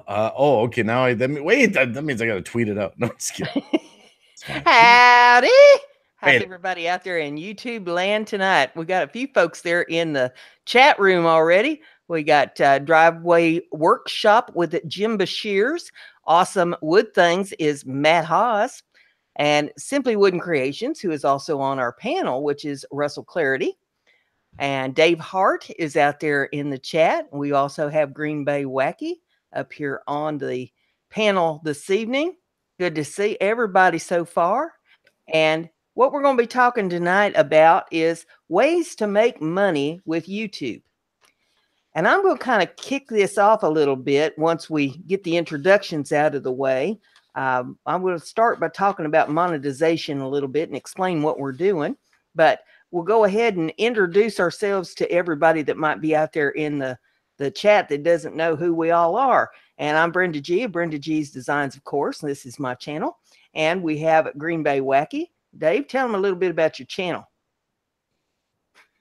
Okay. Now that means I got to tweet it out. No, just kidding. Howdy. How's everybody out there in YouTube land tonight? We got a few folks there in the chat room already. We got Driveway Workshop with Jim Bashir's. Awesome Wood Things is Matt Haas. And Simply Wooden Creations, who is also on our panel, which is Russell Claridy. And Dave Hart is out there in the chat. We also have Greenbaywacky up here on the panel this evening. Good to see everybody so far. And what we're going to be talking tonight about is ways to make money with YouTube. And I'm going to kind of kick this off a little bit once we get the introductions out of the way. I'm going to start by talking about monetization a little bit and explain what we're doing. But we'll go ahead and introduce ourselves to everybody that might be out there in the chat that doesn't know who we all are. And I'm Brenda G of Brenda G's Designs, of course. And this is my channel. And we have Greenbaywacky. Dave, tell them a little bit about your channel.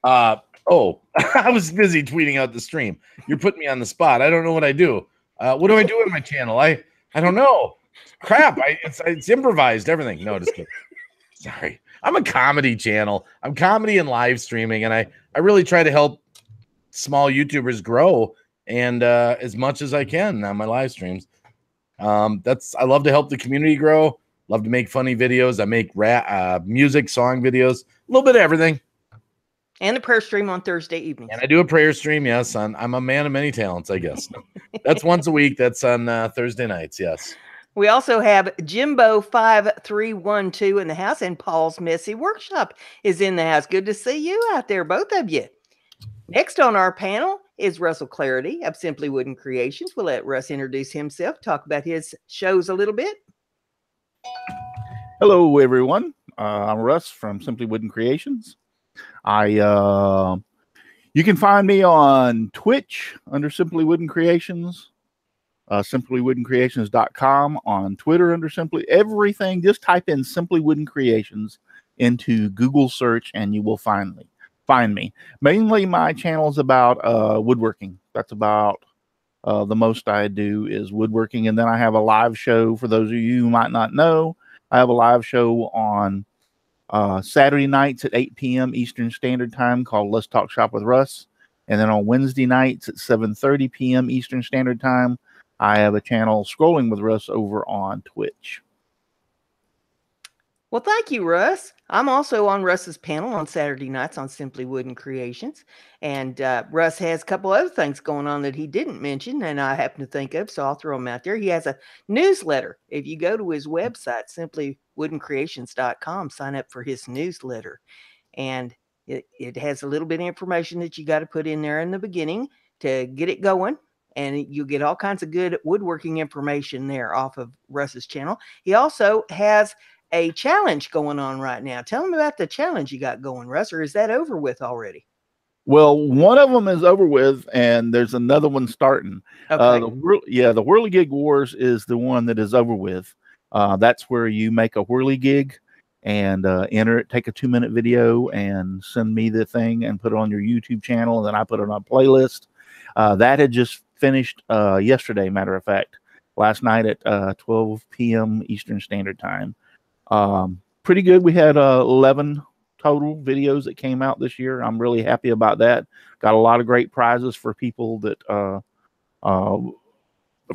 I was busy tweeting out the stream. You're putting me on the spot. I don't know what I do. What do I do on my channel? I don't know. Crap. It's improvised everything. No, just kidding. Sorry. I'm a comedy channel. I'm comedy and live streaming, and I really try to help small YouTubers grow and as much as I can on my live streams. I love to help the community grow. Love to make funny videos. I make music, song videos, a little bit of everything. And the prayer stream on Thursday evenings. And I do a prayer stream, yes. I'm a man of many talents, I guess. That's once a week. That's on Thursday nights, yes. We also have Jimbo5312 in the house, and Paul's Messy Workshop is in the house. Good to see you out there, both of you. Next on our panel is Russell Claridy of Simply Wooden Creations. We'll let Russ introduce himself, talk about his shows a little bit. Hello, everyone. I'm Russ from Simply Wooden Creations. You can find me on Twitch under Simply Wooden Creations, simplywoodencreations.com, on Twitter under Simply everything. Just type in Simply Wooden Creations into Google search and you will find me. Mainly my channel is about woodworking. That's about the most I do is woodworking. And then I have a live show for those of you who might not know. I have a live show on Saturday nights at 8 p.m. Eastern Standard Time called Let's Talk Shop with Russ. And then on Wednesday nights at 7:30 p.m. Eastern Standard Time, I have a channel Scrolling with Russ over on Twitch. Well, thank you, Russ. I'm also on Russ's panel on Saturday nights on Simply Wooden Creations. And Russ has a couple other things going on that he didn't mention and I happen to think of, so I'll throw them out there. He has a newsletter. If you go to his website, simplywoodencreations.com, sign up for his newsletter. And it has a little bit of information that you got to put in there in the beginning to get it going. And you'll get all kinds of good woodworking information there off of Russ's channel. He also has a challenge going on right now. Tell them about the challenge you got going, Russ, or is that over with already? Well, one of them is over with, and there's another one starting. Okay. The Whirligig Wars is the one that is over with. That's where you make a whirligig and enter it, take a 2-minute video, and send me the thing and put it on your YouTube channel, and then I put it on a playlist. That had just finished yesterday, matter of fact, last night at 12 p.m. Eastern Standard Time. Pretty good. We had 11 total videos that came out this year. I'm really happy about that. Got a lot of great prizes for people that for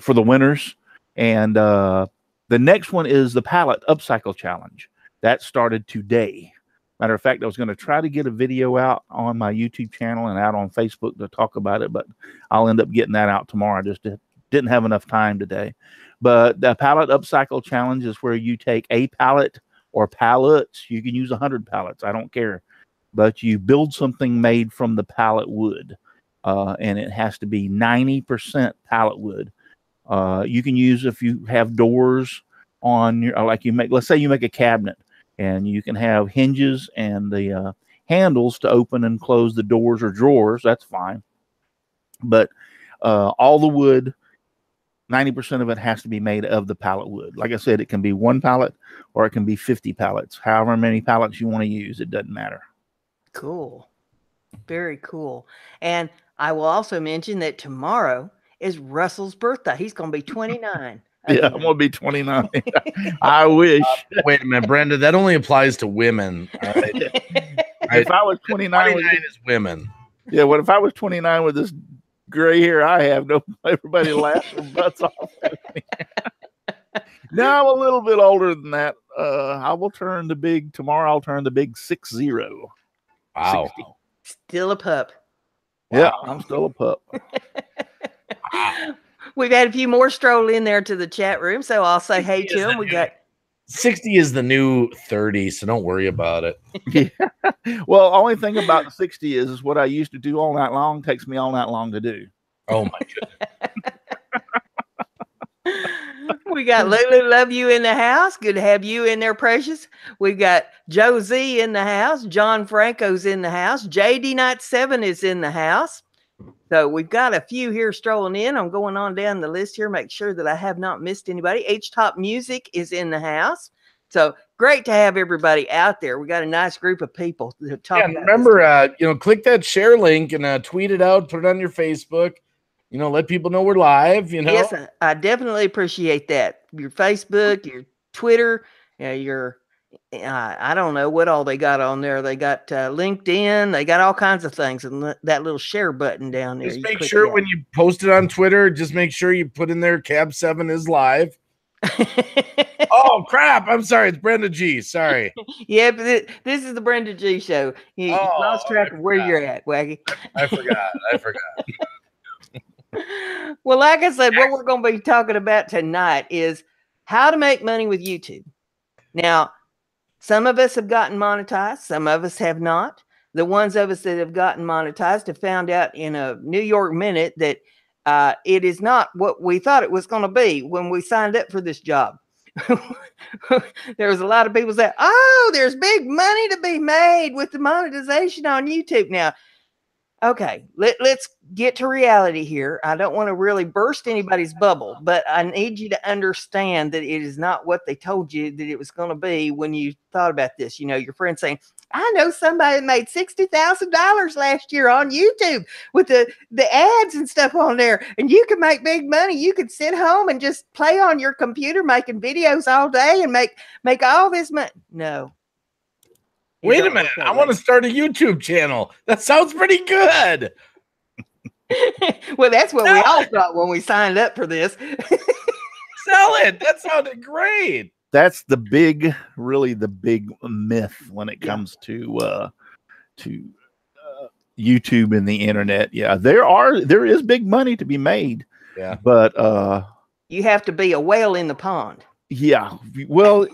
the winners. And the next one is the Pallet Upcycle Challenge. That started today. Matter of fact, I was going to try to get a video out on my YouTube channel and out on Facebook to talk about it, but I'll end up getting that out tomorrow. I just didn't have enough time today. But the Pallet Upcycle Challenge is where you take a pallet or pallets. You can use 100 pallets. I don't care. But you build something made from the pallet wood, and it has to be 90% pallet wood. You can use, if you have doors on your, like you make, let's say you make a cabinet, and you can have hinges and the handles to open and close the doors or drawers. That's fine. But all the wood, 90% of it has to be made of the pallet wood. Like I said, it can be 1 pallet or it can be 50 pallets. However many pallets you want to use, it doesn't matter. Cool. Very cool. And I will also mention that tomorrow is Russell's birthday. He's going to be 29. Yeah, I'm gonna be 29. I wish. Wait a minute, Brenda. That only applies to women. All right? If I was 29 with is women. Yeah, what if I was 29 with this gray hair I have? No, everybody laughs their butts off at me. Now I'm a little bit older than that. I will turn the big tomorrow. I'll turn the big 60. Wow. 60. Still a pup. Yeah, I'm still a pup. We've had a few more stroll in there to the chat room, so I'll say hey to them. We got 60 is the new 30, so don't worry about it. Yeah. Well, only thing about the 60 is what I used to do all night long takes me all night long to do. Oh my goodness. We got Lulu Love You in the house. Good to have you in there, Precious. We've got Josie in the house. John Franco's in the house. JD Night 7 is in the house. So we've got a few here strolling in. I'm going on down the list here, make sure that I have not missed anybody. H-Top Music is in the house. So great to have everybody out there. We got a nice group of people to talk about. Remember, click that share link and tweet it out, put it on your Facebook. Let people know we're live. Yes, I definitely appreciate that. Your Facebook, your Twitter, your I don't know what all they got on there. They got LinkedIn. They got all kinds of things, and that little share button down there. Just make sure when you post it on Twitter, just make sure you put in there Cab 7 is live. Oh crap! I'm sorry. It's Brenda G. Sorry. Yeah, but this is the Brenda G show. You lost track of where you're at, Wacky. I forgot. Well, like I said, what we're going to be talking about tonight is how to make money with YouTube. Now, some of us have gotten monetized. Some of us have not. The ones of us that have gotten monetized have found out in a New York minute that it is not what we thought it was going to be when we signed up for this job. There was a lot of people say, oh, there's big money to be made with the monetization on YouTube. Now, okay, let's get to reality here. I don't want to really burst anybody's bubble, but I need you to understand that it is not what they told you that it was going to be when you thought about this. Your friend saying, I know somebody that made $60,000 last year on YouTube with the ads and stuff on there, and you can make big money. You could sit home and just play on your computer making videos all day and make all this money. No. Wait a minute. I want to start a YouTube channel. That sounds pretty good. Well, that's what we all thought when we signed up for this. Sell it. That sounded great. That's really the big myth when it comes to YouTube and the internet. Yeah, there is big money to be made. Yeah, but you have to be a whale in the pond. Yeah, well,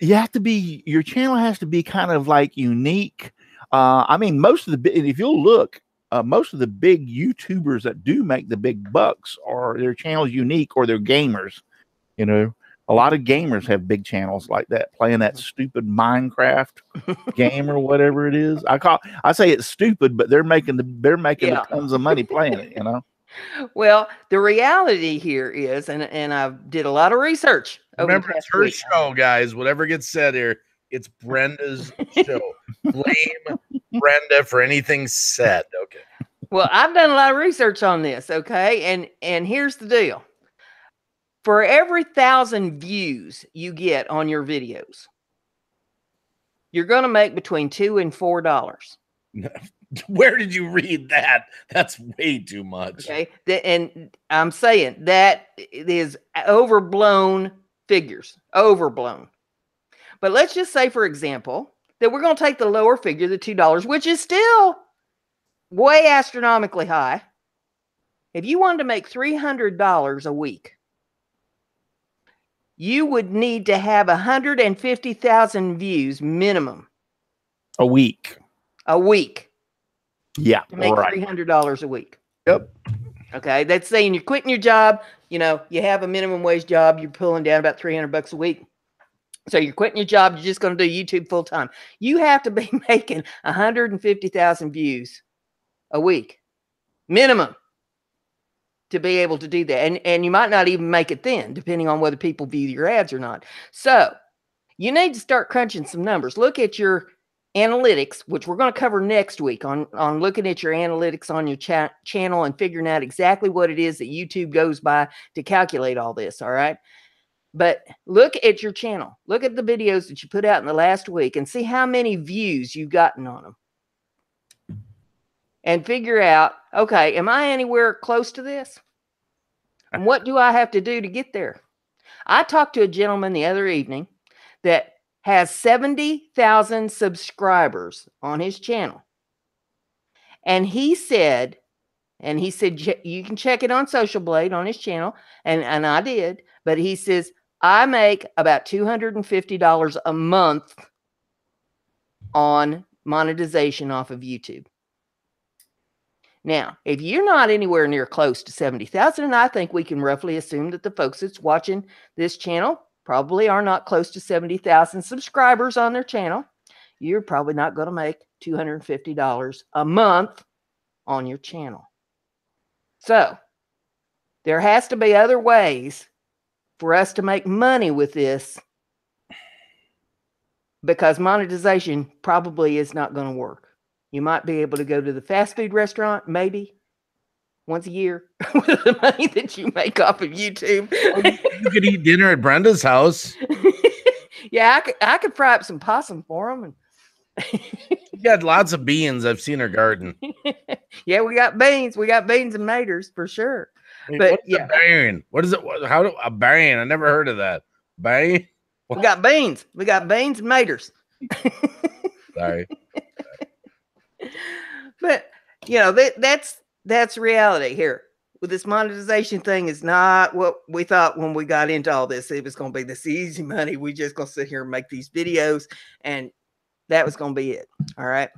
you have to be. Your channel has to be kind of like unique. I mean, if you'll look, most of the big YouTubers that do make the big bucks are their channels unique or they're gamers. A lot of gamers have big channels like that, playing that stupid Minecraft game or whatever it is. I say it's stupid, but they're making tons of money playing it. Well, the reality here is, and I did a lot of research. Remember, it's her show, guys. Whatever gets said here, it's Brenda's show. Blame Brenda for anything said. Okay. Well, I've done a lot of research on this. Okay, and here's the deal. For every 1,000 views you get on your videos, you're going to make between $2 and $4. Where did you read that? That's way too much. Okay. And I'm saying that is overblown figures. Overblown. But let's just say, for example, that we're going to take the lower figure, the $2, which is still way astronomically high. If you wanted to make $300 a week, you would need to have 150,000 views minimum. A week. Yeah. To make $300 a week. Yep. Okay. That's saying you're quitting your job. You have a minimum wage job. You're pulling down about $300 a week. So you're quitting your job. You're just going to do YouTube full time. You have to be making 150,000 views a week minimum to be able to do that. And you might not even make it then, depending on whether people view your ads or not. So you need to start crunching some numbers. Look at your analytics, which we're going to cover next week on looking at your analytics on your channel and figuring out exactly what it is that YouTube goes by to calculate all this. All right. But look at your channel. Look at the videos that you put out in the last week and see how many views you've gotten on them. And figure out, okay, am I anywhere close to this? And what do I have to do to get there? I talked to a gentleman the other evening that has 70,000 subscribers on his channel. And he said, you can check it on Social Blade on his channel. And I did, but he says, I make about $250 a month on monetization off of YouTube. Now, if you're not anywhere near close to 70,000, and I think we can roughly assume that the folks that's watching this channel probably are not close to 70,000 subscribers on their channel, you're probably not going to make $250 a month on your channel. So there has to be other ways for us to make money with this, because monetization probably is not going to work. You might be able to go to the fast food restaurant, maybe once a year, with the money that you make off of YouTube. You could eat dinner at Brenda's house. Yeah, I could fry up some possum for them. You got lots of beans. I've seen her garden. Yeah, we got beans. We got beans and maters for sure. But what's a bean? What is it? How do a bean? I never heard of that. Bean? We got beans. We got beans and maters. Sorry. But that's reality here. With this monetization thing is not what we thought when we got into all this. It was going to be this easy money. We just going to sit here and make these videos, and that was going to be it. All right.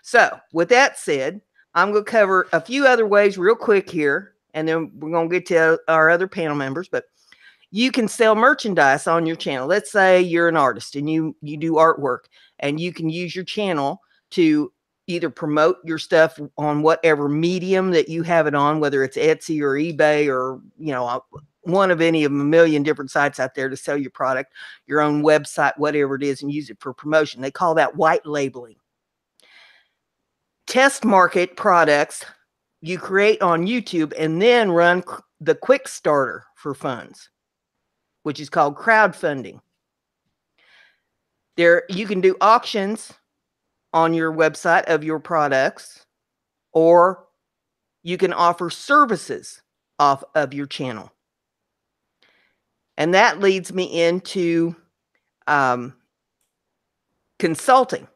So with that said, I'm going to cover a few other ways real quick here, and then we're going to get to our other panel members. But you can sell merchandise on your channel. Let's say you're an artist and you do artwork, and you can use your channel to either promote your stuff on whatever medium that you have it on, whether it's Etsy or eBay or, one of any of a million different sites out there to sell your product, your own website, whatever it is, and use it for promotion. They call that white labeling. Test market products you create on YouTube and then run the quick starter for funds, which is called crowdfunding. There, you can do auctions on your website of your products, or you can offer services off of your channel. And that leads me into consulting.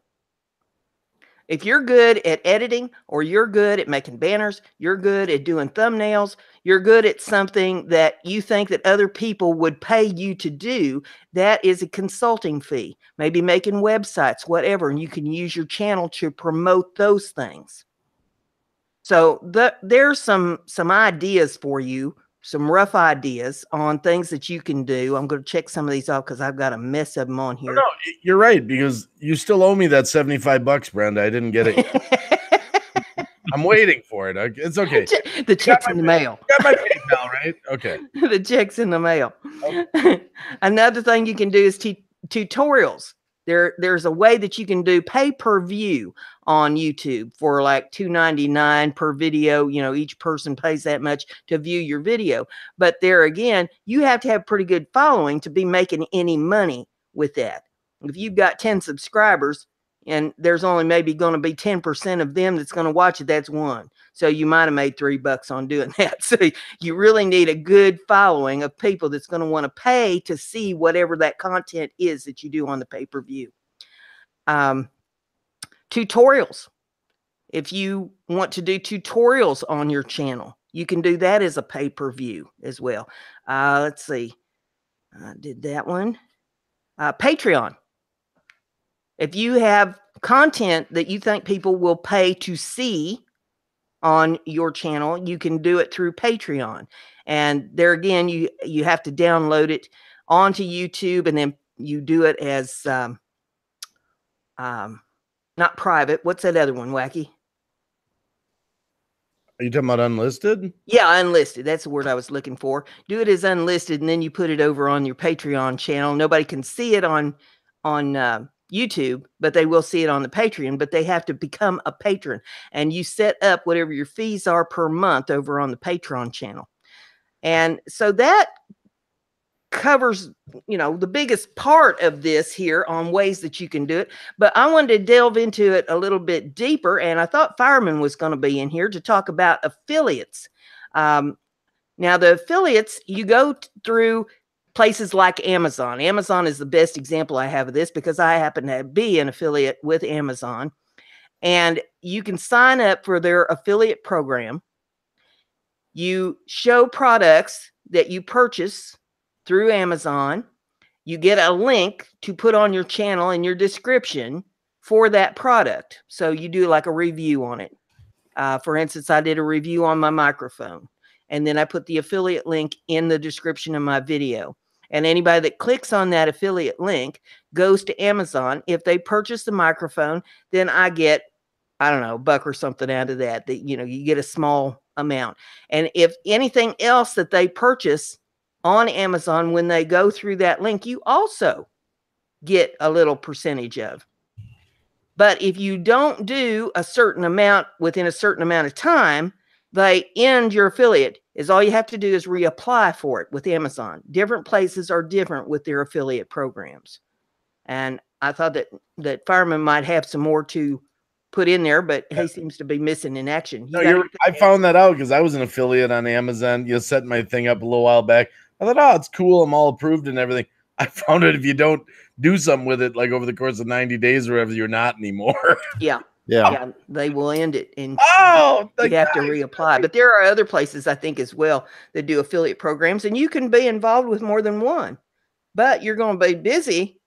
If you're good at editing, or you're good at making banners, you're good at doing thumbnails, you're good at something that you think that other people would pay you to do, that is a consulting fee. Maybe making websites, whatever, and you can use your channel to promote those things. So there's some ideas for you, some rough ideas on things that you can do. I'm going to check some of these off because I've got a mess of them on here. No, you're right, because you still owe me that $75, Brenda. I didn't get it. I'm waiting for it. It's okay. The check's in the mail. Got my PayPal, right? Okay. The check's in the mail. Okay. Another thing you can do is tutorials. There's a way that you can do pay-per-view on YouTube for like $2.99 per video. Each person pays that much to view your video. But there again, you have to have pretty good following to be making any money with that. If you've got 10 subscribers and there's only maybe going to be 10% of them that's going to watch it, that's one. So you might have made $3 on doing that. So you really need a good following of people that's going to want to pay to see whatever that content is that you do on the pay-per-view. Tutorials. If you want to do tutorials on your channel, you can do that as a pay-per-view as well. Let's see. I did that one. Patreon. If you have content that you think people will pay to see on your channel, you can do it through Patreon. And there again, you have to download it onto YouTube, and then you do it as not private. What's that other one, Wacky? Are you talking about unlisted? Yeah, unlisted. That's the word I was looking for. Do it as unlisted, and then you put it over on your Patreon channel. Nobody can see it on YouTube, but they will see it on the Patreon, but they have to become a patron. And you set up whatever your fees are per month over on the Patreon channel. And so that covers, you know, the biggest part of this here on ways that you can do it. But I wanted to delve into it a little bit deeper. And I thought Fireman was going to be in here to talk about affiliates. Now, the affiliates, you go through places like Amazon. Amazon is the best example I have of this because I happen to be an affiliate with Amazon. And you can sign up for their affiliate program. You show products that you purchase through Amazon. You get a link to put on your channel in your description for that product. So you do like a review on it. For instance, I did a review on my microphone, and then I put the affiliate link in the description of my video. And anybody that clicks on that affiliate link goes to Amazon. If they purchase the microphone, then I get, I don't know, $1 or something out of that, you know, you get a small amount. And if anything else that they purchase on Amazon, when they go through that link, you also get a little percentage of. But if you don't do a certain amount within a certain amount of time, they end your affiliate. Is all you have to do is reapply for it with Amazon. Different places are different with their affiliate programs. And I thought that Fireman might have some more to put in there, but he seems to be missing in action. I found that out because I was an affiliate on Amazon. You set my thing up a little while back. I thought, oh, it's cool. I'm all approved and everything. I found out if you don't do something with it, like over the course of 90 days or whatever, you're not anymore. Yeah, they will end it, and you have to reapply. But there are other places, I think, as well that do affiliate programs, and you can be involved with more than one. But you're going to be busy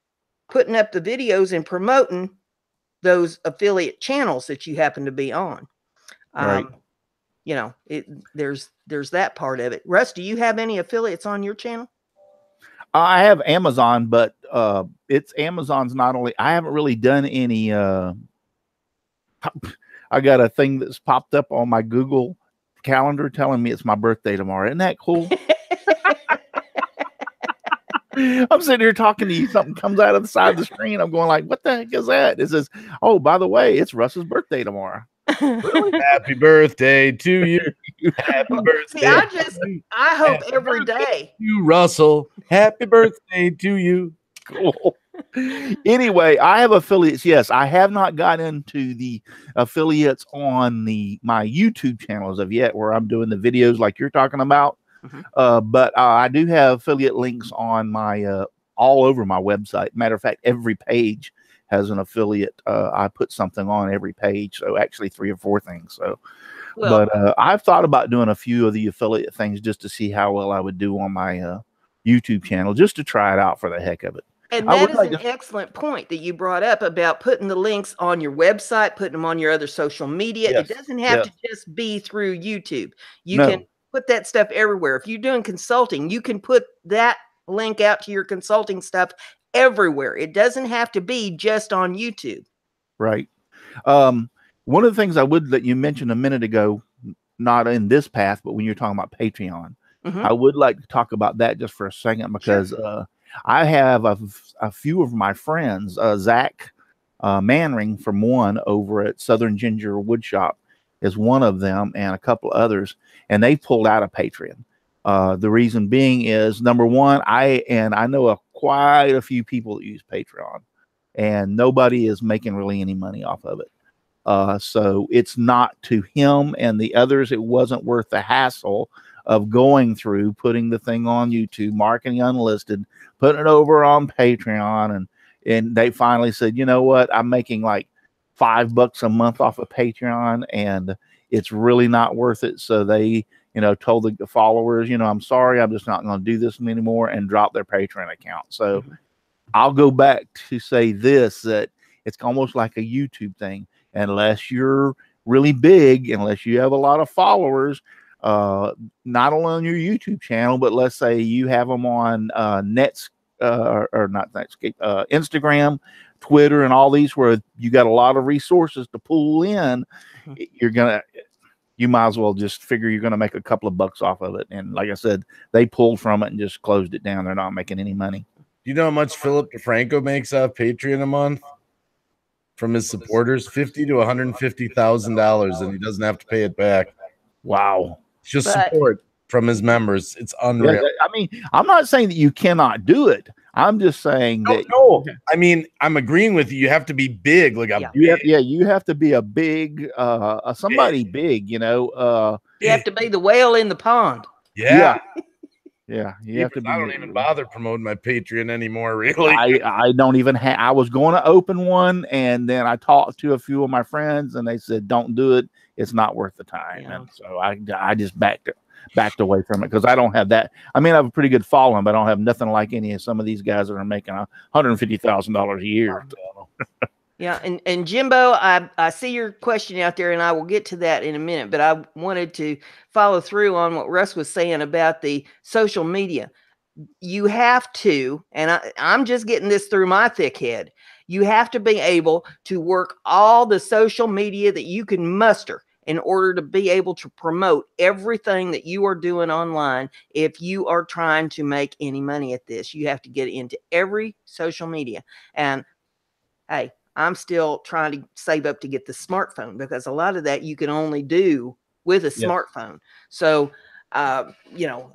putting up the videos and promoting those affiliate channels that you happen to be on. Right. You know, there's that part of it. Russ, do you have any affiliates on your channel? I have Amazon, but it's Amazon's not only. I haven't really done any. I got a thing that's popped up on my Google calendar telling me it's my birthday tomorrow. Isn't that cool? I'm sitting here talking to you. Something comes out of the side of the screen. I'm going like, what the heck is that? It says, oh, by the way, it's Russ's birthday tomorrow. Really? Happy birthday to you. Happy birthday. See, I hope every day. You, Russell. Happy birthday to you. Cool. Anyway, I have affiliates. Yes, I have not got into the affiliates on my YouTube channel as of yet, where I'm doing the videos like you're talking about. But I do have affiliate links on my all over my website. Matter of fact, every page has an affiliate. I put something on every page, so actually 3 or 4 things. So, but I've thought about doing a few of the affiliate things just to see how well I would do on my YouTube channel, just to try it out for the heck of it. And that is an excellent point that you brought up about putting the links on your website, putting them on your other social media. Yes. It doesn't have to just be through YouTube. You can put that stuff everywhere. If you're doing consulting, you can put that link out to your consulting stuff everywhere. It doesn't have to be just on YouTube. Right. One of the things that you mentioned a minute ago, not in this path, but when you're talking about Patreon, I would like to talk about that just for a second, because I have a few of my friends, Zach Manring from one over at Southern Ginger Woodshop is one of them, and a couple others, and they pulled out of Patreon. The reason being is, number one, I know quite a few people that use Patreon, and nobody is making really any money off of it. So it's not, to him and the others, it wasn't worth the hassle of going through putting the thing on YouTube, marketing unlisted, putting it over on Patreon, and they finally said, you know what, I'm making like $5 a month off of Patreon, and it's really not worth it. So they, told the followers, I'm sorry, I'm just not going to do this anymore, and drop their Patreon account. So I'll go back to say this, that it's almost like a YouTube thing. Unless you're really big, unless you have a lot of followers, not only on your YouTube channel, but let's say you have them on Instagram, Twitter, and all these, where you got a lot of resources to pull in, you might as well just figure you're going to make a couple of bucks off of it. And like I said, they pulled from it and just closed it down. They're not making any money. Do you know how much Philip DeFranco makes off Patreon a month? from his supporters, $50,000 to $150,000, and he doesn't have to pay it back. Wow. It's just support from his members. It's unreal. Yeah, I mean, I'm not saying that you cannot do it. I'm just saying that. No, I mean, I'm agreeing with you. You have to be big, like you have to be a big, somebody big. You know, you have to be the whale in the pond. Yeah. Yeah, you have to be. I don't even bother promoting my Patreon anymore, really. I don't even have. I was going to open one, and then I talked to a few of my friends, and they said, "Don't do it. It's not worth the time." Yeah. And so I just backed away from it because I don't have that. I mean, I have a pretty good following, but I don't have nothing like any of some of these guys that are making $150,000 a year. Yeah, and Jimbo, I see your question out there, and I will get to that in a minute, but I wanted to follow through on what Russ was saying about the social media. You have to, and I'm just getting this through my thick head, you have to be able to work all the social media that you can muster in order to be able to promote everything that you are doing online. If you are trying to make any money at this, you have to get into every social media. And hey, I'm still trying to save up to get the smartphone, because a lot of that you can only do with a smartphone. So, you know,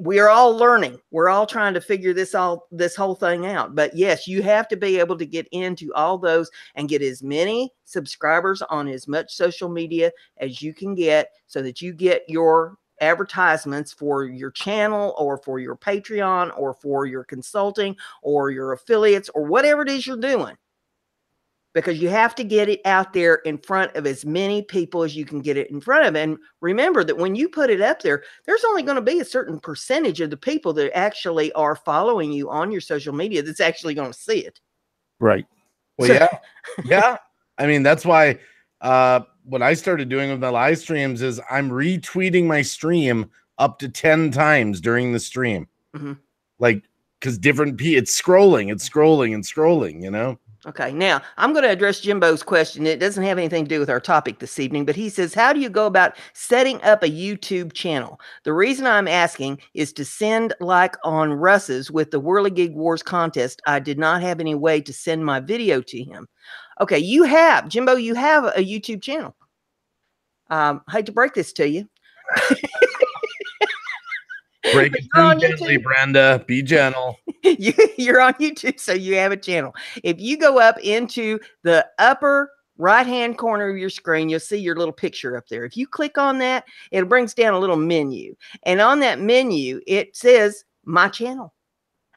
we are all learning. We're all trying to figure this whole thing out. But yes, you have to be able to get into all those and get as many subscribers on as much social media as you can get, so that you get your advertisements for your channel or for your Patreon or for your consulting or your affiliates or whatever it is you're doing. Because you have to get it out there in front of as many people as you can get it in front of. And remember that when you put it up there, there's only going to be a certain percentage of the people that actually are following you on your social media that's actually going to see it. Right. Well, yeah. I mean, that's why what I started doing with my live streams is I'm retweeting my stream up to 10 times during the stream. Like, because it's scrolling, you know? Okay, now I'm going to address Jimbo's question. It doesn't have anything to do with our topic this evening, but he says, how do you go about setting up a YouTube channel? The reason I'm asking is to send, like on Russ's with the Whirligig Wars contest, I did not have any way to send my video to him. Okay, Jimbo, you have a YouTube channel. Hate to break this to you. Break it gently, Brenda. Be gentle. You're on YouTube, so you have a channel. If you go up into the upper right-hand corner of your screen, you'll see your little picture up there. If you click on that, it brings down a little menu. And on that menu, it says My Channel.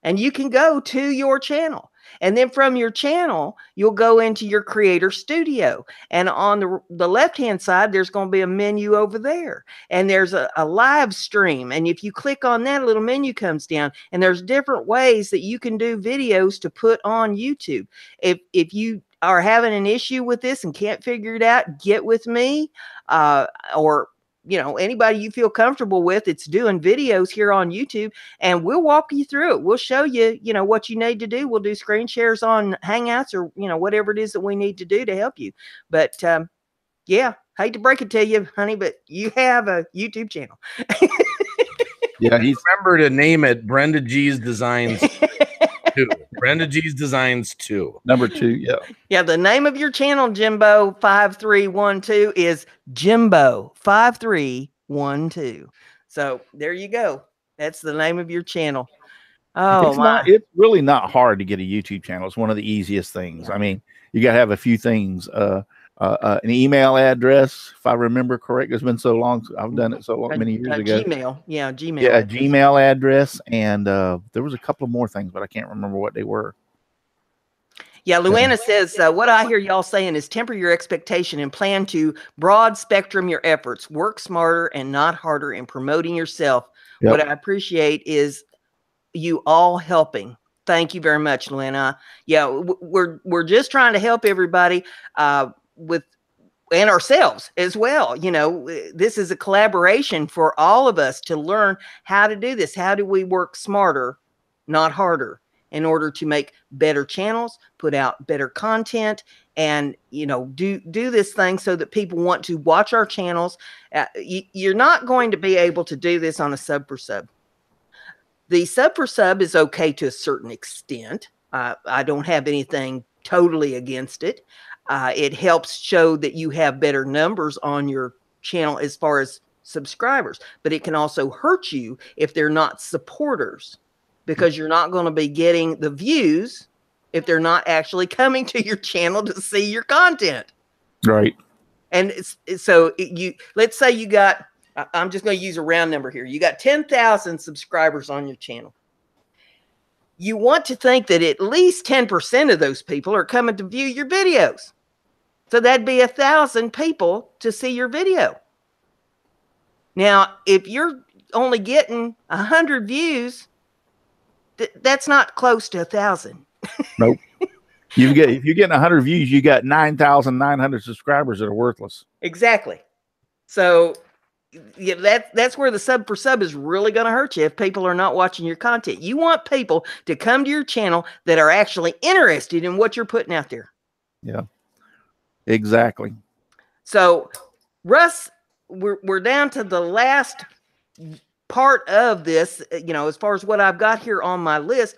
And you can go to your channel. And then from your channel, you'll go into your creator studio. And on the left-hand side, there's going to be a menu over there. And there's a live stream. And if you click on that, a little menu comes down. And there's different ways that you can do videos to put on YouTube. If you are having an issue with this and can't figure it out, get with me or you know, anybody you feel comfortable with that's doing videos here on YouTube, and we'll walk you through it. We'll show you, you know, what you need to do. We'll do screen shares on Hangouts or, you know, whatever it is that we need to do to help you. But yeah, hate to break it to you, honey, but you have a YouTube channel. Yeah, remember to name it Brenda G's Designs 2. Brenda G's Designs 2. Number 2, yeah. Yeah, the name of your channel, Jimbo 5312, is Jimbo 5312. So there you go. That's the name of your channel. Oh, it's really not hard to get a YouTube channel. It's one of the easiest things. Yeah. I mean, you got to have a few things. An email address, if I remember correct. It's been so long. I've done it so long, many years ago. Gmail. Yeah, Gmail. Yeah, a Gmail address. And there was a couple of more things, but I can't remember what they were. Yeah, Luana says, what I hear y'all saying is temper your expectation and plan to broad spectrum your efforts. Work smarter and not harder in promoting yourself. Yep. What I appreciate is you all helping. Thank you very much, Luana. Yeah, we're just trying to help everybody and ourselves as well. You know, this is a collaboration for all of us to learn how to do this. How do we work smarter, not harder, in order to make better channels, put out better content, and, you know, do this thing so that people want to watch our channels. You're not going to be able to do this on a sub for sub. The sub for sub is okay to a certain extent. I don't have anything totally against it. It helps show that you have better numbers on your channel as far as subscribers, but it can also hurt you if they're not supporters, because you're not going to be getting the views if they're not actually coming to your channel to see your content. Right. And let's say you got, I'm just going to use a round number here. You got 10,000 subscribers on your channel. You want to think that at least 10% of those people are coming to view your videos. So that'd be 1,000 people to see your video. Now, if you're only getting 100 views, that's not close to 1,000. Nope. If you're getting 100 views, you got 9,900 subscribers that are worthless. Exactly. So yeah, that's where the sub for sub is really going to hurt you if people are not watching your content. You want people to come to your channel that are actually interested in what you're putting out there. Yeah, exactly. So, Russ, we're down to the last part of this, as far as what I've got here on my list.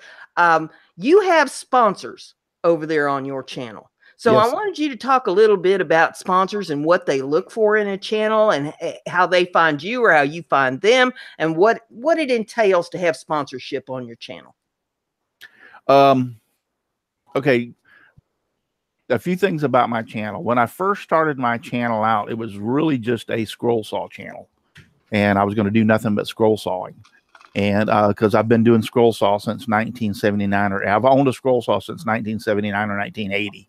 You have sponsors over there on your channel. So yes. I wanted you to talk a little bit about sponsors and what they look for in a channel and how they find you or how you find them, and what it entails to have sponsorship on your channel. Okay. A few things about my channel. When I first started my channel out, it was really just a scroll saw channel, and I was going to do nothing but scroll sawing. And because I've been doing scroll saw since 1979, or I've owned a scroll saw since 1979 or 1980.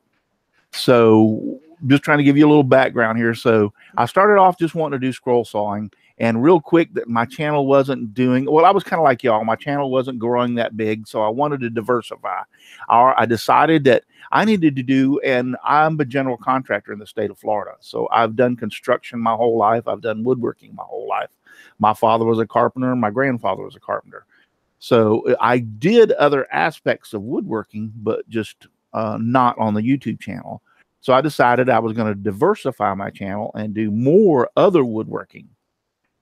So just trying to give you a little background here. So I started off just wanting to do scroll sawing, and real quick that my channel wasn't doing well. I was kind of like y'all. My channel wasn't growing that big, so I wanted to diversify. I decided that I needed to do, and I'm a general contractor in the state of Florida. So I've done construction my whole life. I've done woodworking my whole life. My father was a carpenter. My grandfather was a carpenter. So I did other aspects of woodworking, but just not on the YouTube channel. So I decided I was going to diversify my channel and do more other woodworking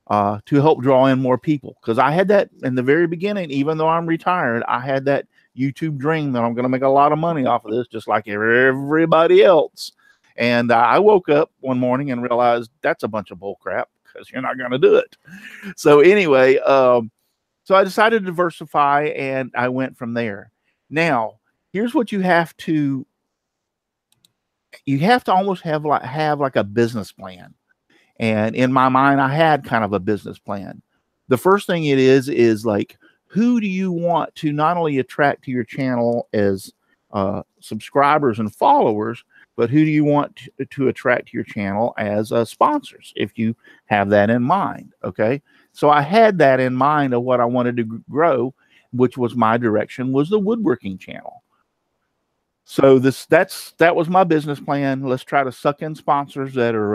to help draw in more people. Because I had that in the very beginning, even though I'm retired, I had that YouTube dream that I'm going to make a lot of money off of this, just like everybody else. And I woke up one morning and realized that's a bunch of bull crap, because you're not going to do it. So anyway, so I decided to diversify, and I went from there. Now, here's what you have to almost have like a business plan. And in my mind, I had kind of a business plan. The first thing it is like, who do you want to not only attract to your channel as subscribers and followers, but who do you want to attract to your channel as sponsors, if you have that in mind? Okay. So I had that in mind of what I wanted to grow, which was my direction was the woodworking channel. So that was my business plan. Let's try to suck in sponsors that are,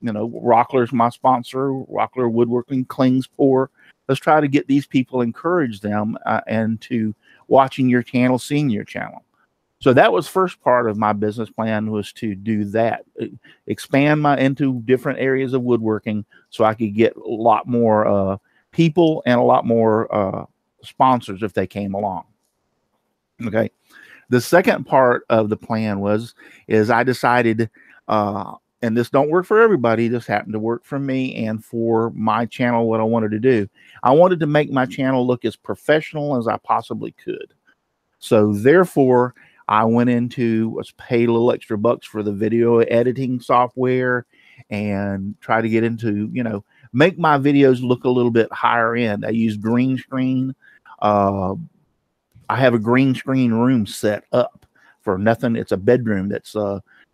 Rockler's my sponsor, Rockler Woodworking, Klingspor. Let's try to get these people, encourage them and to watching your channel, seeing your channel. So that was first part of my business plan, was to do that, expand into different areas of woodworking so I could get a lot more people and a lot more sponsors if they came along. Okay. The second part of the plan is I decided, and this don't work for everybody, this happened to work for me and for my channel, what I wanted to do. I wanted to make my channel look as professional as I possibly could. So therefore, I went into, paid a little extra bucks for the video editing software and try to get into, make my videos look a little bit higher end. I use green screen. I have a green screen room set up for nothing. It's a bedroom that's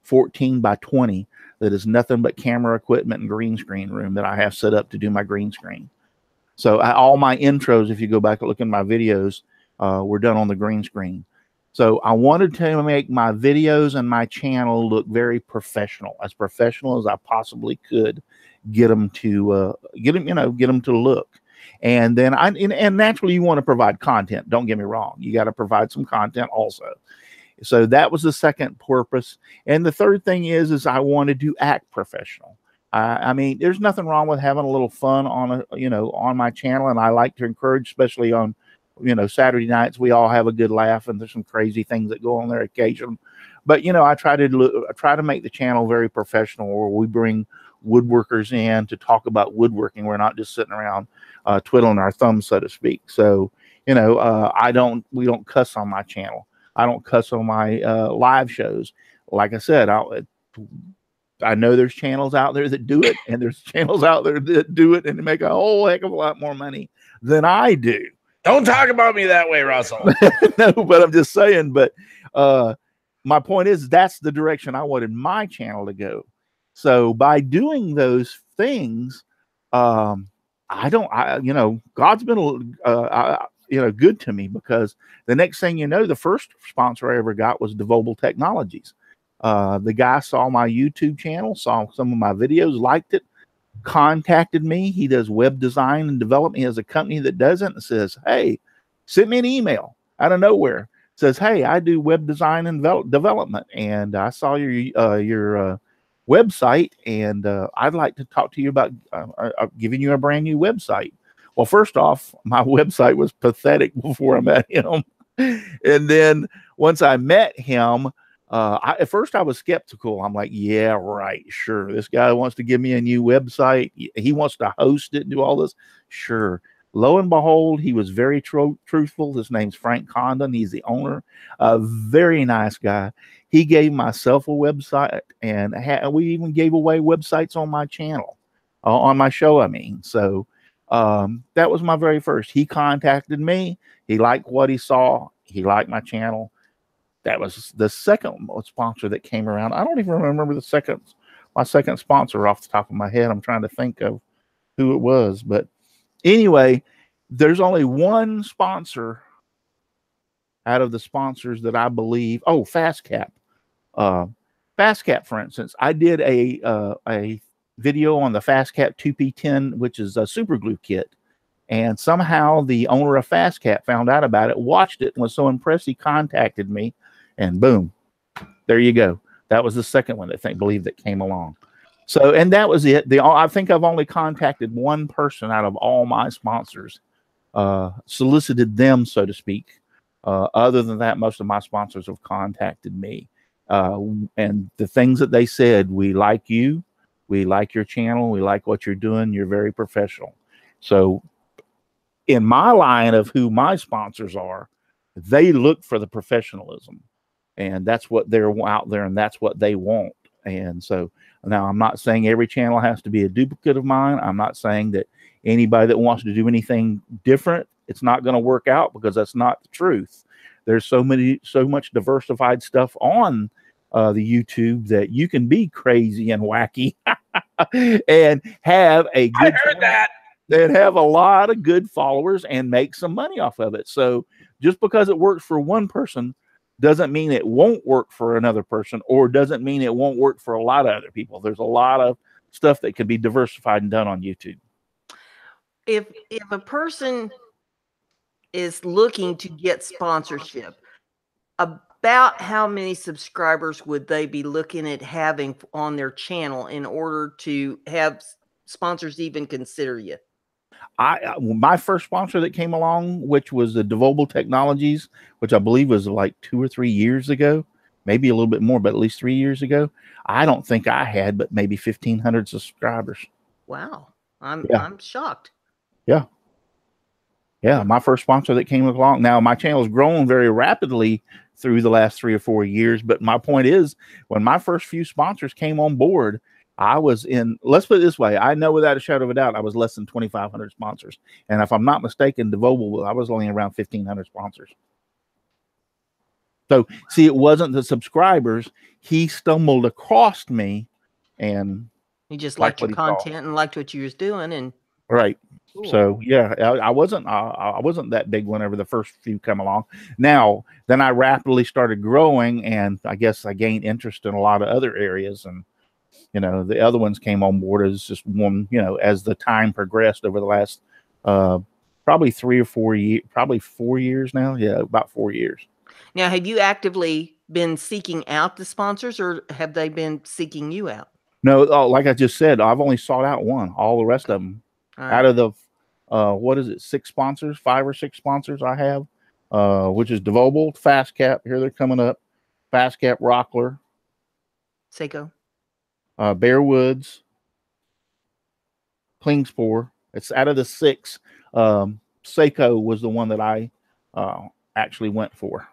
14 by 20 that is nothing but camera equipment and green screen room that I have set up to do my green screen. So all my intros, if you go back and look in my videos, were done on the green screen. So I wanted to make my videos and my channel look very professional as I possibly could, get them to look. And then and naturally you want to provide content. Don't get me wrong. You got to provide some content also. So that was the second purpose. And the third thing is I wanted to act professional. I mean, there's nothing wrong with having a little fun on my channel. And I like to encourage, especially on you know, Saturday nights we all have a good laugh, and there's some crazy things that go on there occasionally. But you know, I try to make the channel very professional, where we bring woodworkers in to talk about woodworking. We're not just sitting around twiddling our thumbs, so to speak. So you know, we don't cuss on my channel. I don't cuss on my live shows. Like I said, I know there's channels out there that do it, and there's channels out there that do it and they make a whole heck of a lot more money than I do. Don't talk about me that way, Russell. No, but I'm just saying. But my point is, that's the direction I wanted my channel to go. So by doing those things, you know, God's been, you know, good to me, because the next thing you know, the first sponsor I ever got was Devobal Technologies. The guy saw my YouTube channel, saw some of my videos, liked it, contacted me. He does web design and development. He has a company that does it, and says, hey, sent me an email out of nowhere. Says, hey, I do web design and development, and I saw your website, and I'd like to talk to you about giving you a brand new website. Well, first off, my website was pathetic before I met him. And then once I met him, at first I was skeptical. I'm like, yeah, right, sure. This guy wants to give me a new website. He wants to host it and do all this. Sure. Lo and behold, he was very truthful. His name's Frank Condon. He's the owner. A very nice guy. He gave myself a website, and we even gave away websites on my channel, on my show, I mean. So that was my very first. He contacted me. He liked what he saw. He liked my channel. That was the second sponsor that came around. I don't even remember my second sponsor off the top of my head. I'm trying to think of who it was. But anyway, there's only one sponsor out of the sponsors that I believe. Oh, FastCap. FastCap, for instance, I did a video on the FastCap 2P10, which is a super glue kit. And somehow the owner of FastCap found out about it, watched it, and was so impressed he contacted me, and boom, there you go. That was the second one that believe that came along. So, and that was it. I think I've only contacted one person out of all my sponsors, solicited them, so to speak. Other than that, most of my sponsors have contacted me. And the things that they said, we like you, we like your channel, we like what you're doing, you're very professional. So in my line of who my sponsors are, they look for the professionalism, and that's what they're out there, and that's what they want. And so now, I'm not saying every channel has to be a duplicate of mine. I'm not saying that anybody that wants to do anything different, it's not going to work out, because that's not the truth. There's so much diversified stuff on the YouTube that you can be crazy and wacky and have a good. I heard that. And have a lot of good followers and make some money off of it. So just because it works for one person doesn't mean it won't work for another person, or doesn't mean it won't work for a lot of other people. There's a lot of stuff that can be diversified and done on YouTube. If a person is looking to get sponsorship, about how many subscribers would they be looking at having on their channel in order to have sponsors even consider you? My first sponsor that came along, which was the Devobal Technologies, which I believe was like 2 or 3 years ago, maybe a little bit more, but at least 3 years ago. I don't think I had but maybe 1,500 subscribers. Wow. I'm shocked. Yeah. Yeah, my first sponsor that came along. Now, my channel's grown very rapidly through the last 3 or 4 years, but my point is, when my first few sponsors came on board, I was in, let's put it this way, I know without a shadow of a doubt I was less than 2,500 sponsors. And if I'm not mistaken, Devobal, I was only around 1,500 sponsors. So, see, it wasn't the subscribers. He stumbled across me, and he just liked your content and liked what you was doing. And right. Cool. So yeah, I wasn't that big whenever the first few come along. Now, then I rapidly started growing, and I guess I gained interest in a lot of other areas, and the other ones came on board as just one, as the time progressed over the last probably 3 or 4 years, probably 4 years now. Yeah, about 4 years. Now, have you actively been seeking out the sponsors, or have they been seeking you out? No, like I just said, I've only sought out one. All the rest of them, out of the what is it? 6 sponsors, 5 or 6 sponsors I have, which is Devobel, Fast Cap. Here they're coming up. Fast Cap, Rockler, Seiko, Bear Woods, Klingspor. It's out of the 6. Seiko was the one that I actually went for.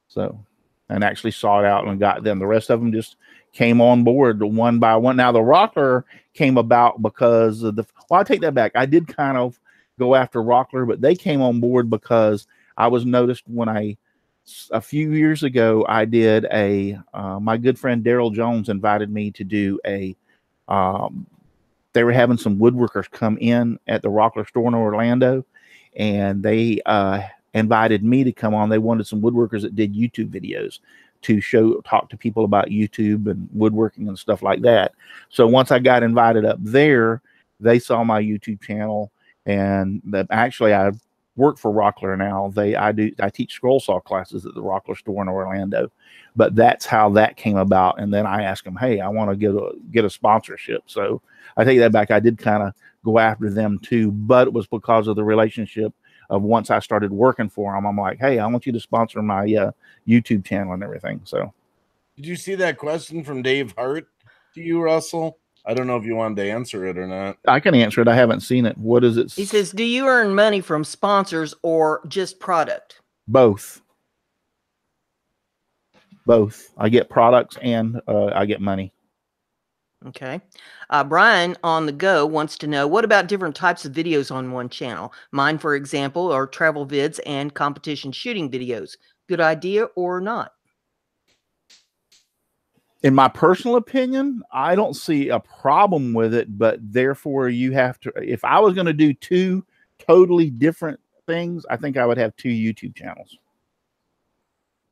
So, and actually sought out and got them. The rest of them just came on board one by one. Now the Rockler came about because of well, I take that back. I did kind of go after Rockler, but they came on board because I was noticed when a few years ago, I did my good friend Daryl Jones invited me to do they were having some woodworkers come in at the Rockler store in Orlando, and they invited me to come on. They wanted some woodworkers that did YouTube videos to talk to people about YouTube and woodworking and stuff like that. So once I got invited up there, they saw my YouTube channel, and actually I work for Rockler now. I teach scroll saw classes at the Rockler store in Orlando, but that's how that came about. And then I asked them, hey, I want to get a sponsorship. So I take that back. I did kind of go after them too, but it was because of the relationship of once I started working for them. I'm like, hey, I want you to sponsor my YouTube channel and everything. So did you see that question from Dave Hart to you, Russell? I don't know if you wanted to answer it or not. I can answer it. I haven't seen it. What is it? He says, do you earn money from sponsors or just product? Both. Both. I get products and I get money. Okay. Brian on the go wants to know, what about different types of videos on one channel? Mine, for example, are travel vids and competition shooting videos. Good idea or not? In my personal opinion, I don't see a problem with it, but therefore you have to, if I was going to do 2 totally different things, I think I would have 2 YouTube channels.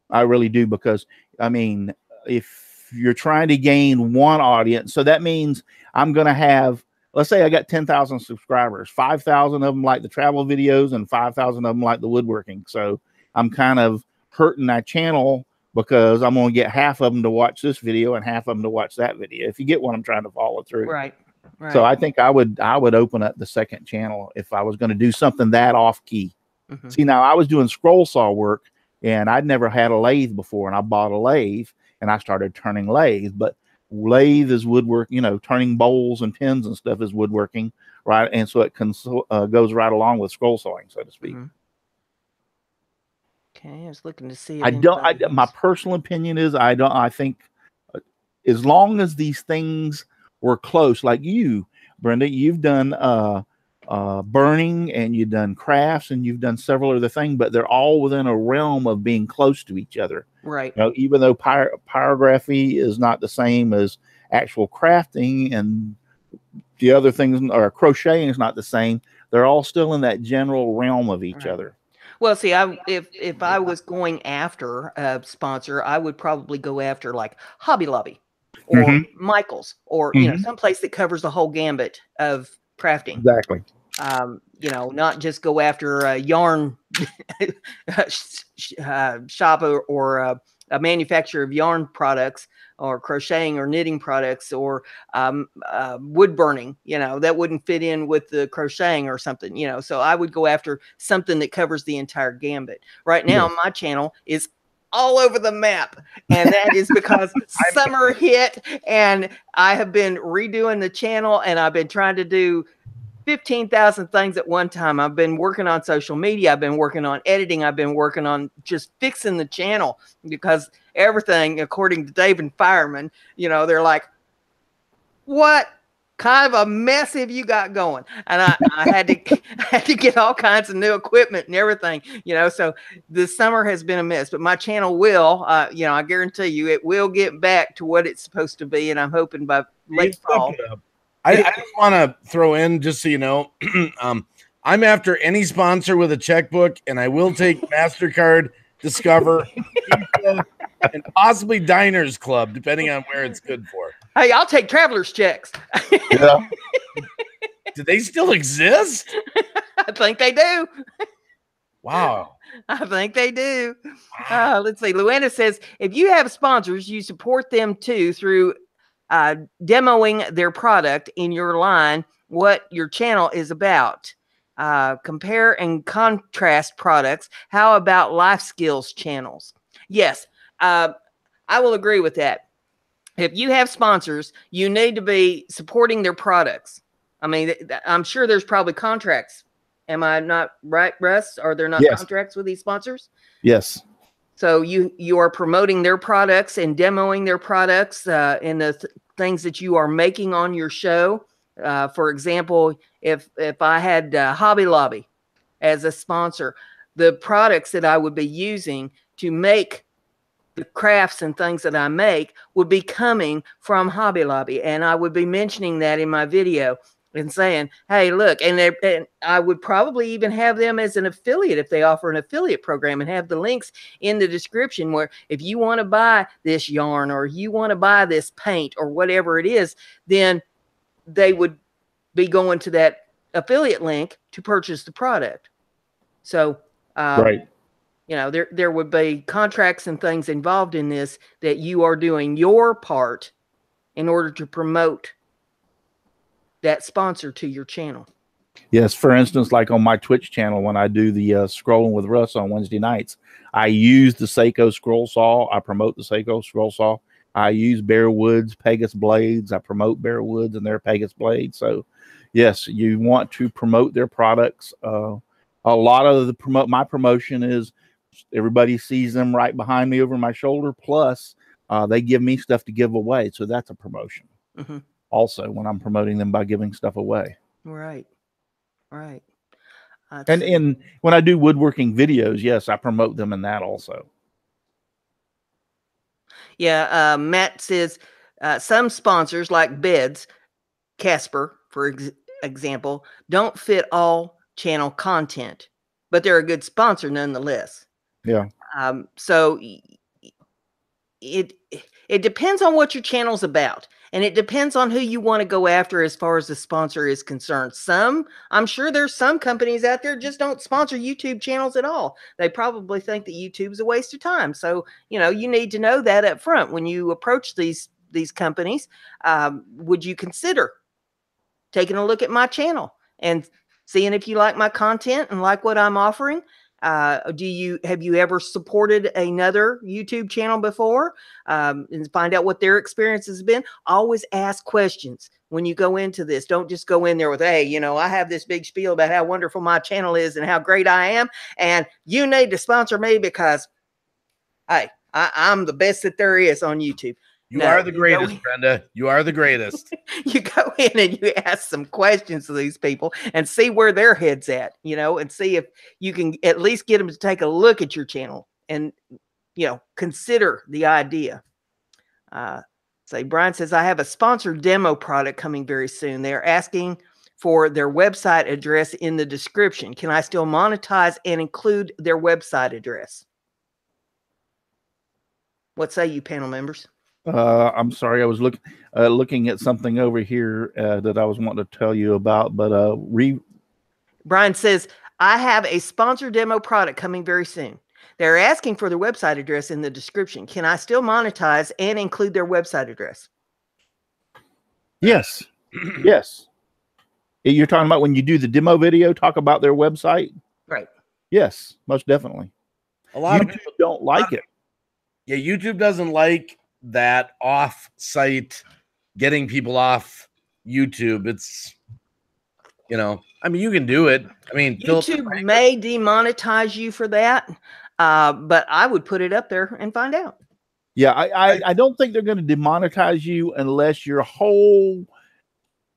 I really do, because I mean, if you're trying to gain one audience, so that means I'm going to have, let's say I got 10,000 subscribers, 5,000 of them like the travel videos and 5,000 of them like the woodworking. So I'm kind of hurting that channel because I'm going to get half of them to watch this video and half of them to watch that video. If you get what I'm trying to follow through. Right. So I think I would open up the second channel if I was going to do something that off key. See, now I was doing scroll saw work, and I'd never had a lathe before, and I bought a lathe and I started turning lathe. But lathe is woodwork, turning bowls and pins and stuff is woodworking, right? And so it goes right along with scroll sawing, so to speak. Okay, I was looking to see. My personal opinion is I think as long as these things were close, like you, Brenda, you've done burning and you've done crafts and you've done several other things, but they're all within a realm of being close to each other. Right. Even though pyrography is not the same as actual crafting, and the other things, or crocheting is not the same, they're all still in that general realm of each other. Well, see, if I was going after a sponsor, I would probably go after like Hobby Lobby or Michael's, or someplace that covers the whole gambit of crafting. Exactly. Not just go after a yarn shop or a manufacturer of yarn products, or crocheting or knitting products, or wood burning, that wouldn't fit in with the crocheting or something, so I would go after something that covers the entire gambit. Right now, my channel is all over the map, and that is because summer hit, and I have been redoing the channel, and I've been trying to do 15,000 things at one time. I've been working on social media. I've been working on editing. I've been working on just fixing the channel, because everything, according to Dave and Fireman, they're like, what kind of a mess have you got going? And I had to get all kinds of new equipment and everything, so the summer has been a mess, but my channel will, I guarantee you, it will get back to what it's supposed to be. And I'm hoping by late fall. I just want to throw in, just so you know, I'm after any sponsor with a checkbook, and I will take MasterCard, Discover, Visa, and possibly Diners Club, depending on where it's good for. Hey, I'll take traveler's checks. Yeah. Do they still exist? I think they do. Wow. I think they do. Let's see. Luana says, if you have sponsors, you support them too through demoing their product in your line what your channel is about. Compare and contrast products. How about life skills channels? Yes, I will agree with that. If you have sponsors, you need to be supporting their products. I mean, I'm sure there's probably contracts. Am I not right, Russ? Are there not Yes. contracts with these sponsors? Yes. So you are promoting their products and demoing their products and the things that you are making on your show. For example, if I had Hobby Lobby as a sponsor, the products that I would be using to make the crafts and things that I make would be coming from Hobby Lobby, and I would be mentioning that in my video and saying, hey, look, and I would probably even have them as an affiliate if they offer an affiliate program, and have the links in the description where if you want to buy this yarn or you want to buy this paint or whatever it is, then they would be going to that affiliate link to purchase the product. So, Right. you know, there would be contracts and things involved in this that you are doing your part in order to promote that sponsor to your channel. Yes. For instance, like on my Twitch channel, when I do the scrolling with Russ on Wednesday nights, I use the Seiko scroll saw. I promote the Seiko scroll saw. I use Bear Woods Pegasus blades. I promote Bear Woods and their Pegasus blades. So, yes, you want to promote their products. A lot of my promotion is everybody sees them right behind me over my shoulder. Plus, they give me stuff to give away. So that's a promotion. Mm-hmm. Also, when I'm promoting them by giving stuff away. Right. Right. And when I do woodworking videos, yes, I promote them in that also. Yeah. Matt says some sponsors like Beds, Casper, for example, don't fit all channel content, but they're a good sponsor nonetheless. Yeah. So it depends on what your channel's about, and it depends on who you want to go after as far as the sponsor is concerned. I'm sure there's some companies out there just don't sponsor YouTube channels at all. They probably think that YouTube's a waste of time. So, you know, you need to know that up front when you approach these companies. Would you consider taking a look at my channel and seeing if you like my content and like what I'm offering? Have you ever supported another YouTube channel before, and find out what their experience has been? Always ask questions when you go into this. Don't just go in there with, hey, you know, I have this big spiel about how wonderful my channel is and how great I am, and you need to sponsor me because, hey, I'm the best that there is on YouTube. You are the greatest, Brenda. You are the greatest. You go in and you ask some questions to these people and see where their head's at, you know, and see if you can at least get them to take a look at your channel and, you know, consider the idea. Brian says, I have a sponsored demo product coming very soon. They're asking for their website address in the description. Can I still monetize and include their website address? What say you, panel members? I'm sorry, I was looking at something over here that I was wanting to tell you about, but Brian says, I have a sponsored demo product coming very soon. They're asking for their website address in the description. Can I still monetize and include their website address? Yes. Yes. You're talking about when you do the demo video, talk about their website? Right. Yes, most definitely. A lot of people don't like it. Yeah, YouTube doesn't like that off-site getting people off YouTube. It's, you know, I mean, you can do it. I mean, YouTube may demonetize you for that, but I would put it up there and find out. Yeah, I don't think they're going to demonetize you unless your whole,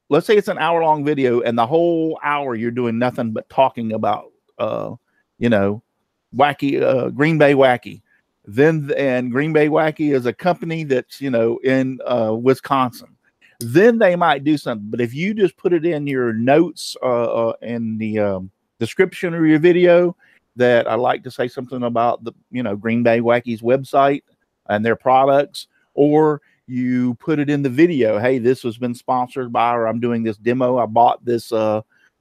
let's say it's an hour-long video and the whole hour you're doing nothing but talking about, you know, Greenbaywacky. And Greenbaywacky is a company that's, you know, in Wisconsin. Then they might do something. But if you just put it in your notes in the description of your video that I like to say something about the, you know, Greenbaywacky's website and their products, or you put it in the video, hey, this has been sponsored by, or I'm doing this demo. I bought this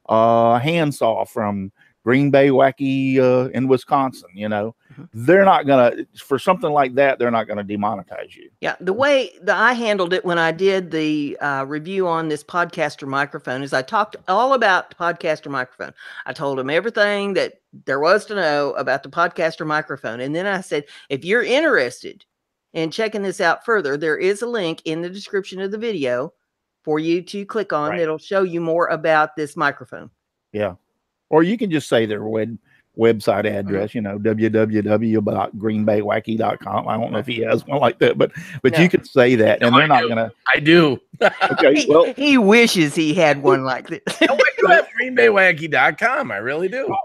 handsaw from Greenbaywacky in Wisconsin, you know. they're not going to, for something like that, they're not going to demonetize you. Yeah. The way that I handled it when I did the review on this podcaster microphone is I talked all about the podcaster microphone. I told them everything that there was to know about the podcaster microphone. And then I said, if you're interested in checking this out further, there is a link in the description of the video for you to click on. Right. That'll show you more about this microphone. Yeah. Or you can just say their website address, you know, www.greenbaywacky.com. I don't know if he has one like that, but No. you could say that, and they're not going to. I do. Okay, well, He wishes he had one like this. I do have greenbaywacky.com. I really do.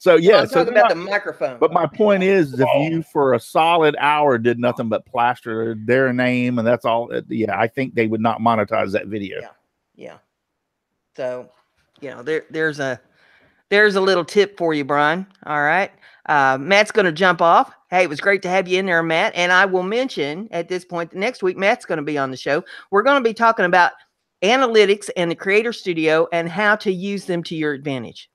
so yeah, I'm so talking about the microphone. but my point is, if you for a solid hour did nothing but plaster their name and that's all, yeah, I think they would not monetize that video. Yeah. So, you know, there's a little tip for you, Brian. All right. Matt's going to jump off. Hey, it was great to have you in there, Matt. And I will mention at this point, the next week, Matt's going to be on the show. We're going to be talking about analytics and the Creator Studio and how to use them to your advantage.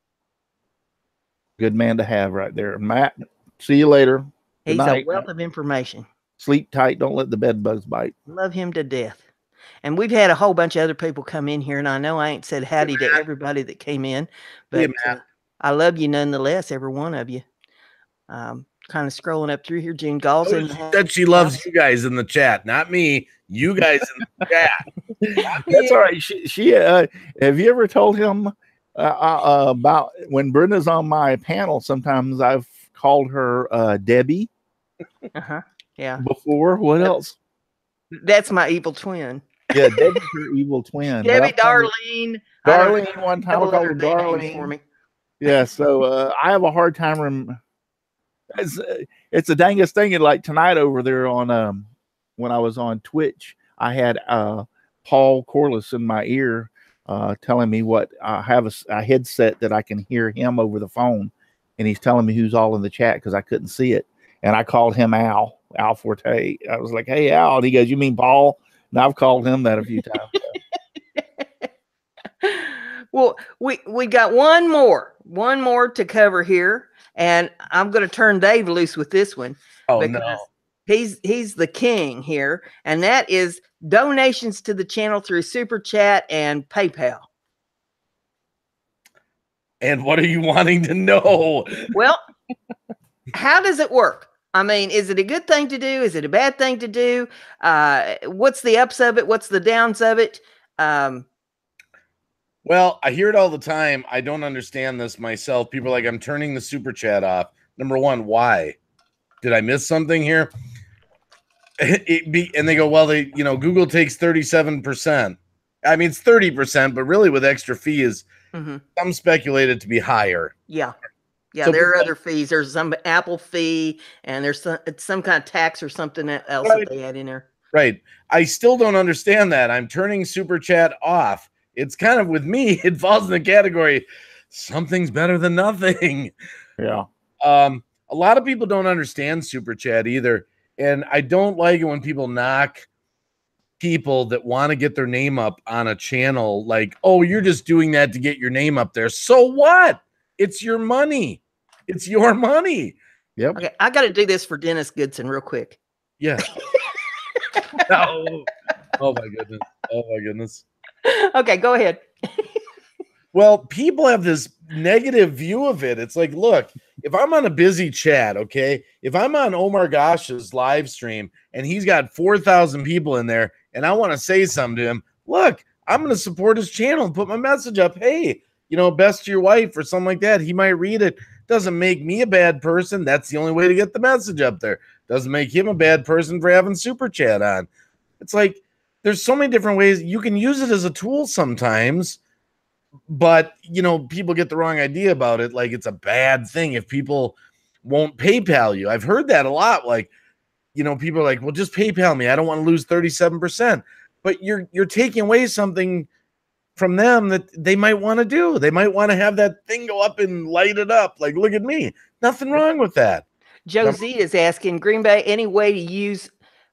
Good man to have right there. Matt, see you later. Good He's night. a wealth of information. Sleep tight. Don't let the bed bugs bite. Love him to death. And we've had a whole bunch of other people come in here, and I know I ain't said howdy to everybody that came in, but I love you nonetheless, every one of you. Kind of scrolling up through here, June Galls. She said she loves you guys in the chat, not me. You guys in the chat. That's all right. She have you ever told him about when Brenda's on my panel? Sometimes I've called her Debbie. Yeah. Before what else? That's my evil twin. Yeah, Debbie's her evil twin. Debbie, Darlene. Darlene. One time I called her Darlene. For me. Yeah, so I have a hard time. It's the dangest thing. And like tonight over there on when I was on Twitch, I had Paul Corliss in my ear telling me what I have a headset that I can hear him over the phone, and he's telling me who's all in the chat because I couldn't see it. And I called him Al Forte. I was like, "Hey, Al," and he goes, "You mean Paul?" And I've called him that a few times. Well, we got one more to cover here, and I'm going to turn Dave loose with this one. Oh no, he's the king here, and that is donations to the channel through Super Chat and PayPal. And what are you wanting to know? Well, how does it work? I mean, is it a good thing to do? Is it a bad thing to do? What's the ups of it? What's the downs of it? Well, I hear it all the time. I don't understand this myself. People are like, I'm turning the super chat off. Number one, why? Did I miss something here? And they go, well, Google takes 37%. I mean, it's 30%, but really with extra fees, some speculate it to be higher. Yeah. Yeah, so there are other fees. There's some Apple fee, and there's some kind of tax or something else that they add in there. Right. I still don't understand that. I'm turning Super Chat off. It's kind of, with me, it falls in the category, something's better than nothing. Yeah. A lot of people don't understand Super Chat either, and I don't like it when people knock people that want to get their name up on a channel like, oh, you're just doing that to get your name up there. So what? It's your money. It's your money. Yep. Okay, I got to do this for Dennis Goodson real quick. Yeah. Oh my goodness. Oh my goodness. Okay, go ahead. Well, people have this negative view of it. It's like, look, if I'm on a busy chat, okay, if I'm on Omar Gosh's live stream and he's got 4,000 people in there and I want to say something to him, look, I'm going to support his channel and put my message up. Hey, best to your wife or something like that. He might read it. Doesn't make me a bad person. That's the only way to get the message up there. Doesn't make him a bad person for having Super Chat on. It's like, there's so many different ways. You can use it as a tool sometimes, but, people get the wrong idea about it. Like, it's a bad thing if people won't PayPal you. I've heard that a lot. Like, people are like, well, just PayPal me. I don't want to lose 37%. But you're taking away something from them that they might want to do. They might want to have that thing go up and light it up. Like, look at me. Nothing wrong with that. Josie is asking, Green Bay, any way to use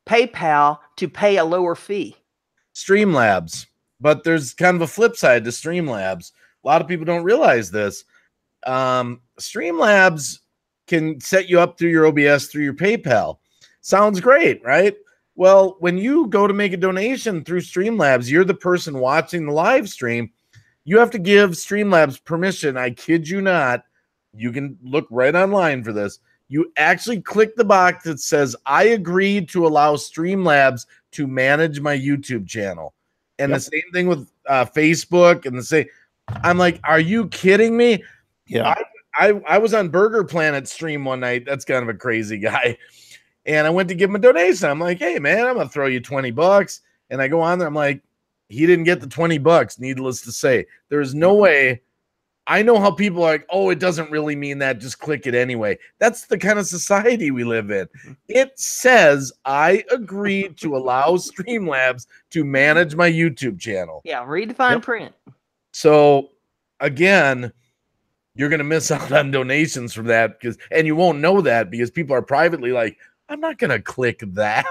PayPal to pay a lower fee? Streamlabs. But there's kind of a flip side to Streamlabs. A lot of people don't realize this. Streamlabs can set you up through your OBS, through your PayPal. Sounds great, right? Well, when you go to make a donation through Streamlabs, you're the person watching the live stream. You have to give Streamlabs permission. I kid you not. You can look right online for this. You actually click the box that says, I agreed to allow Streamlabs to manage my YouTube channel. And the same thing with Facebook and the same. I'm like, are you kidding me? Yeah. I was on Burger Planet stream one night. That's kind of a crazy guy. And I went to give him a donation. I'm like, hey, man, I'm going to throw you $20. And I go on there. I'm like, he didn't get the $20, needless to say. There's no way. I know how people are like, oh, it doesn't really mean that. Just click it anyway. That's the kind of society we live in. It says, I agreed to allow Streamlabs to manage my YouTube channel. Yeah, read the fine print. So, again, you're going to miss out on donations from that, and you won't know that because people are privately like, I'm not going to click that.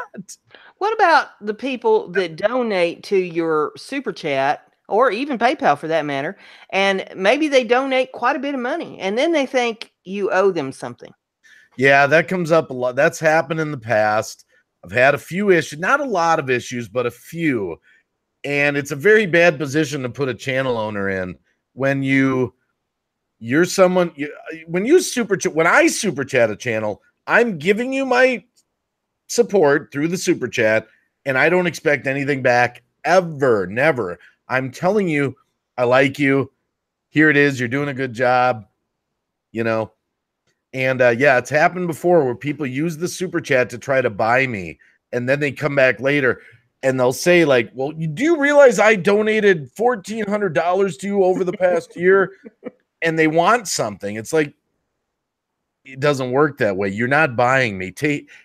What about the people that donate to your super chat or even PayPal for that matter, and maybe they donate quite a bit of money and then they think you owe them something? Yeah, that comes up a lot. That's happened in the past. I've had a few issues, not a lot of issues, but a few. And it's a very bad position to put a channel owner in when you're someone, when you when I super chat a channel, I'm giving you my support through the super chat, and I don't expect anything back ever, never. I'm telling you, I like you. Here it is. You're doing a good job, you know. And yeah, it's happened before where people use the super chat to try to buy me, and then they come back later and they'll say like, well, do you realize I donated $1,400 to you over the past year? And they want something. It's like, it doesn't work that way. You're not buying me.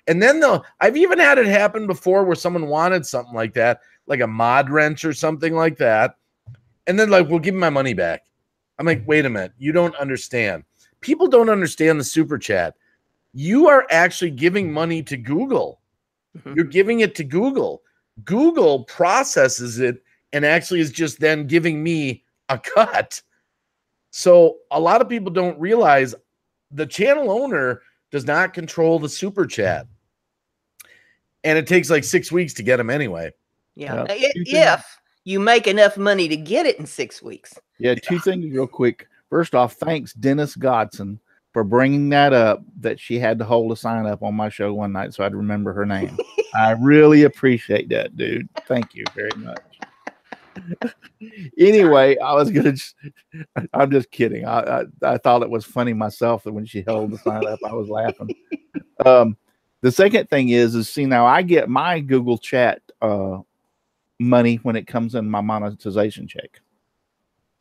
And then I've even had it happen before where someone wanted something like that, like a mod wrench or something like that. And then like, we'll give me my money back. I'm like, wait a minute. You don't understand. People don't understand the super chat. You are actually giving money to Google. You're giving it to Google. Google processes it and actually is just then giving me a cut. So a lot of people don't realize the channel owner does not control the super chat. And it takes like 6 weeks to get them anyway. Yeah. If you make enough money to get it in 6 weeks. Yeah. Two things real quick. First off, thanks Dennis Godson for bringing that up, that she had to hold a sign up on my show one night so I'd remember her name. I really appreciate that, dude. Thank you very much. Anyway, I'm just kidding. I thought it was funny myself that when she held the sign up, I was laughing. The second thing is see, now I get my Google Chat money when it comes in my monetization check.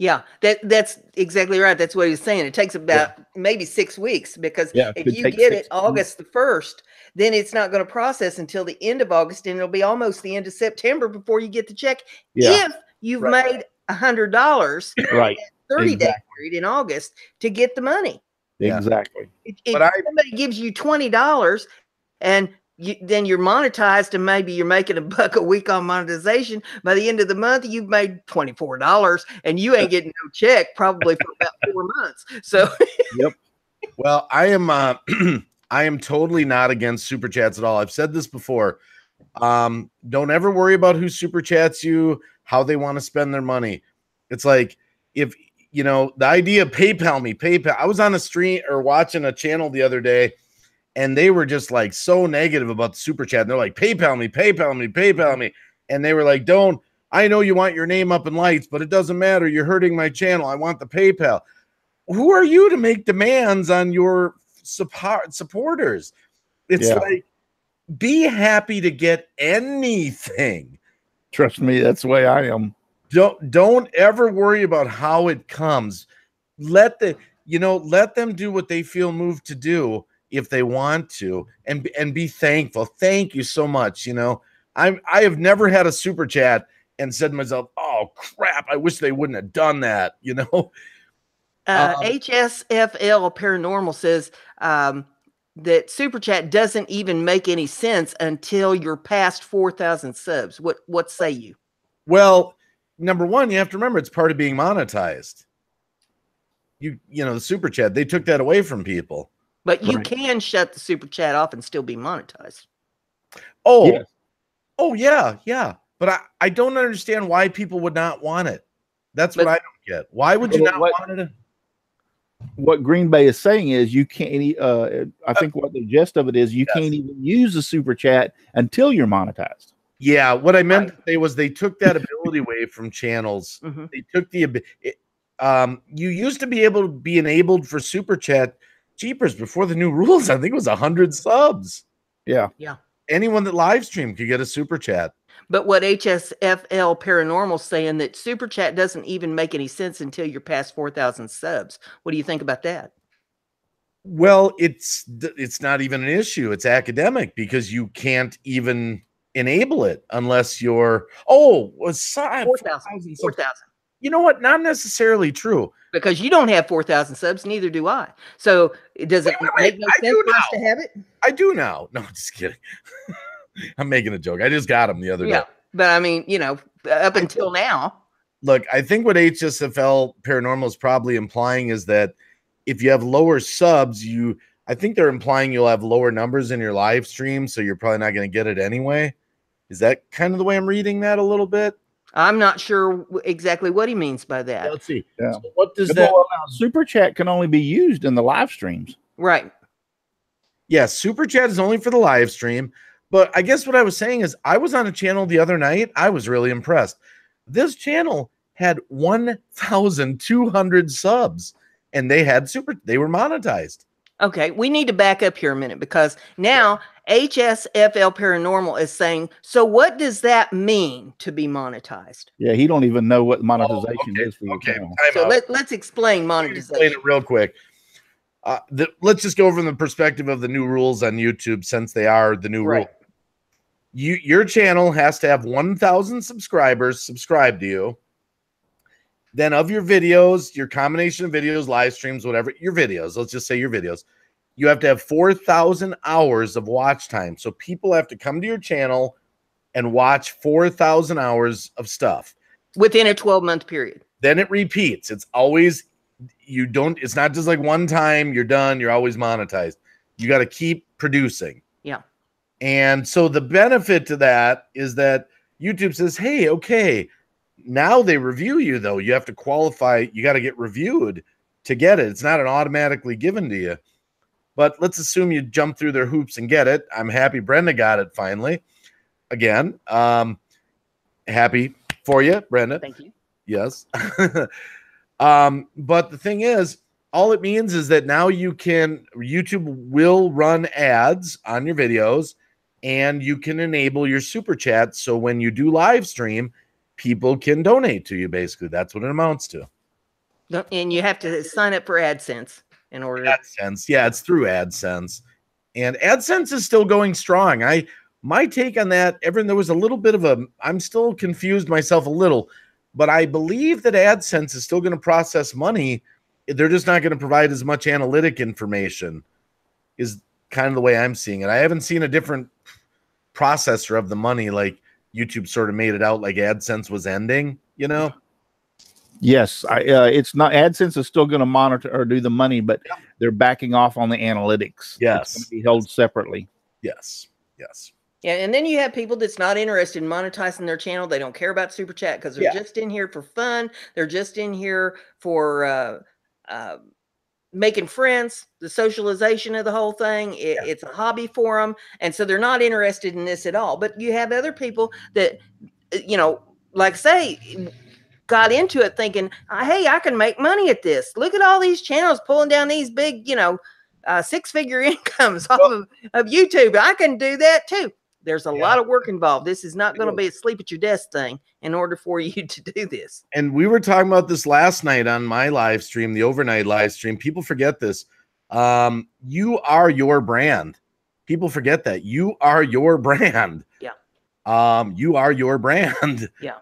Yeah, that's exactly right. That's what he was saying. It takes about maybe 6 weeks because if you get it August the 1st, then it's not going to process until the end of August, and it'll be almost the end of September before you get the check. Yeah. If you've made $100 right 30-day period in August to get the money. Exactly. If somebody gives you $20 and then you're monetized and maybe you're making $1 a week on monetization, by the end of the month, you've made $24 and you ain't getting no check probably for about 4 months. So, Well, I am totally not against super chats at all. I've said this before. Don't ever worry about who super chats you, how they want to spend their money. It's like, if you know, the idea of PayPal. I was on a stream or watching a channel the other day, and they were just like so negative about the super chat. And they're like, PayPal me. And they were like, I know you want your name up in lights, but it doesn't matter. You're hurting my channel. I want the PayPal. Who are you to make demands on your supporters? It's like, be happy to get anything. Trust me, that's the way I am. Don't ever worry about how it comes. Let them do what they feel moved to do if they want to, and be thankful. Thank you so much. You know, I have never had a super chat and said to myself, oh crap, I wish they wouldn't have done that. You know, HSFL Paranormal says that super chat doesn't even make any sense until you're past 4,000 subs. What say you? Well, number one, you have to remember it's part of being monetized. You know, the super chat, they took that away from people. But you Right. can shut the super chat off and still be monetized. Oh, Yes. oh yeah, yeah. But I don't understand why people would not want it. That's what I don't get. Why would you not want it? What Green Bay is saying is you can't. I think what the gist of it is you can't even use the super chat until you're monetized. Yeah, what I meant to say was they took that ability away from channels. Mm-hmm. They took you used to be able to be enabled for super chat. Jeepers, before the new rules, I think it was 100 subs. Yeah. Yeah. Anyone that live stream could get a super chat. But what HSFL Paranormal's saying that super chat doesn't even make any sense until you're past 4,000 subs. What do you think about that? Well, it's not even an issue. It's academic because you can't even enable it unless you're 4,000. 4,000. You know what? Not necessarily true. Because you don't have 4,000 subs, neither do I. So does it make no sense for us to have it? I do now. No, I'm just kidding. I'm making a joke. I just got him the other day. But I mean, you know, up until now. Look, I think what HSFL Paranormal is probably implying is that if you have lower subs, I think they're implying you'll have lower numbers in your live stream, so you're probably not going to get it anyway. Is that kind of the way I'm reading that a little bit? I'm not sure exactly what he means by that. Yeah, let's see. Yeah. So what does that? Super chat can only be used in the live streams. Right. Yeah, super chat is only for the live stream. But I guess what I was saying is I was on a channel the other night. I was really impressed. This channel had 1,200 subs and they were monetized. Okay, we need to back up here a minute because now HSFL Paranormal is saying, so what does that mean to be monetized? Yeah, he don't even know what monetization is for your channel. So let's explain monetization. Explain it real quick. Let's just go over from the perspective of the new rules on YouTube since they are the new rule. Your channel has to have 1,000 subscribers subscribe to you. Then of your videos, your combination of videos, live streams, whatever, your videos, let's just say your videos, you have to have 4,000 hours of watch time. So people have to come to your channel and watch 4,000 hours of stuff. Within a 12-month period. Then it repeats. It's always, it's not just like one time, you're done, you're always monetized. You got to keep producing. Yeah. And so the benefit to that is that YouTube says, hey, okay, now they review you, though. You have to qualify. You got to get reviewed to get it. It's not an automatically given to you. But let's assume you jump through their hoops and get it. I'm happy Brenda got it finally. Again, happy for you, Brenda. Thank you. Yes. But the thing is, all it means is that now YouTube will run ads on your videos and you can enable your super chat. So when you do live stream, people can donate to you. Basically, that's what it amounts to. And you have to sign up for AdSense in order. AdSense, yeah, it's through AdSense, and AdSense is still going strong. My take on that, Evan, there was a little bit of I'm still confused myself a little, but I believe that AdSense is still going to process money. They're just not going to provide as much analytic information. Is kind of the way I'm seeing it. I haven't seen a different processor of the money like YouTube sort of made it out like AdSense was ending, you know? Yes, it's not. AdSense is still going to monitor or do the money, but they're backing off on the analytics. Yes, it's going to be held separately. Yes, yes. Yeah, and then you have people that's not interested in monetizing their channel. They don't care about super chat because they're just in here for fun. They're just in here for making friends, the socialization of the whole thing. It's a hobby for them, and so they're not interested in this at all. But you have other people that, you know, like say, got into it thinking, hey, I can make money at this. Look at all these channels pulling down these big, you know, six-figure incomes off of YouTube. I can do that too. There's a lot of work involved. This is not going to be a sleep at your desk thing in order for you to do this. And we were talking about this last night on my live stream, the overnight live stream. People forget this. You are your brand. People forget that. You are your brand. Yeah. You are your brand. Yeah.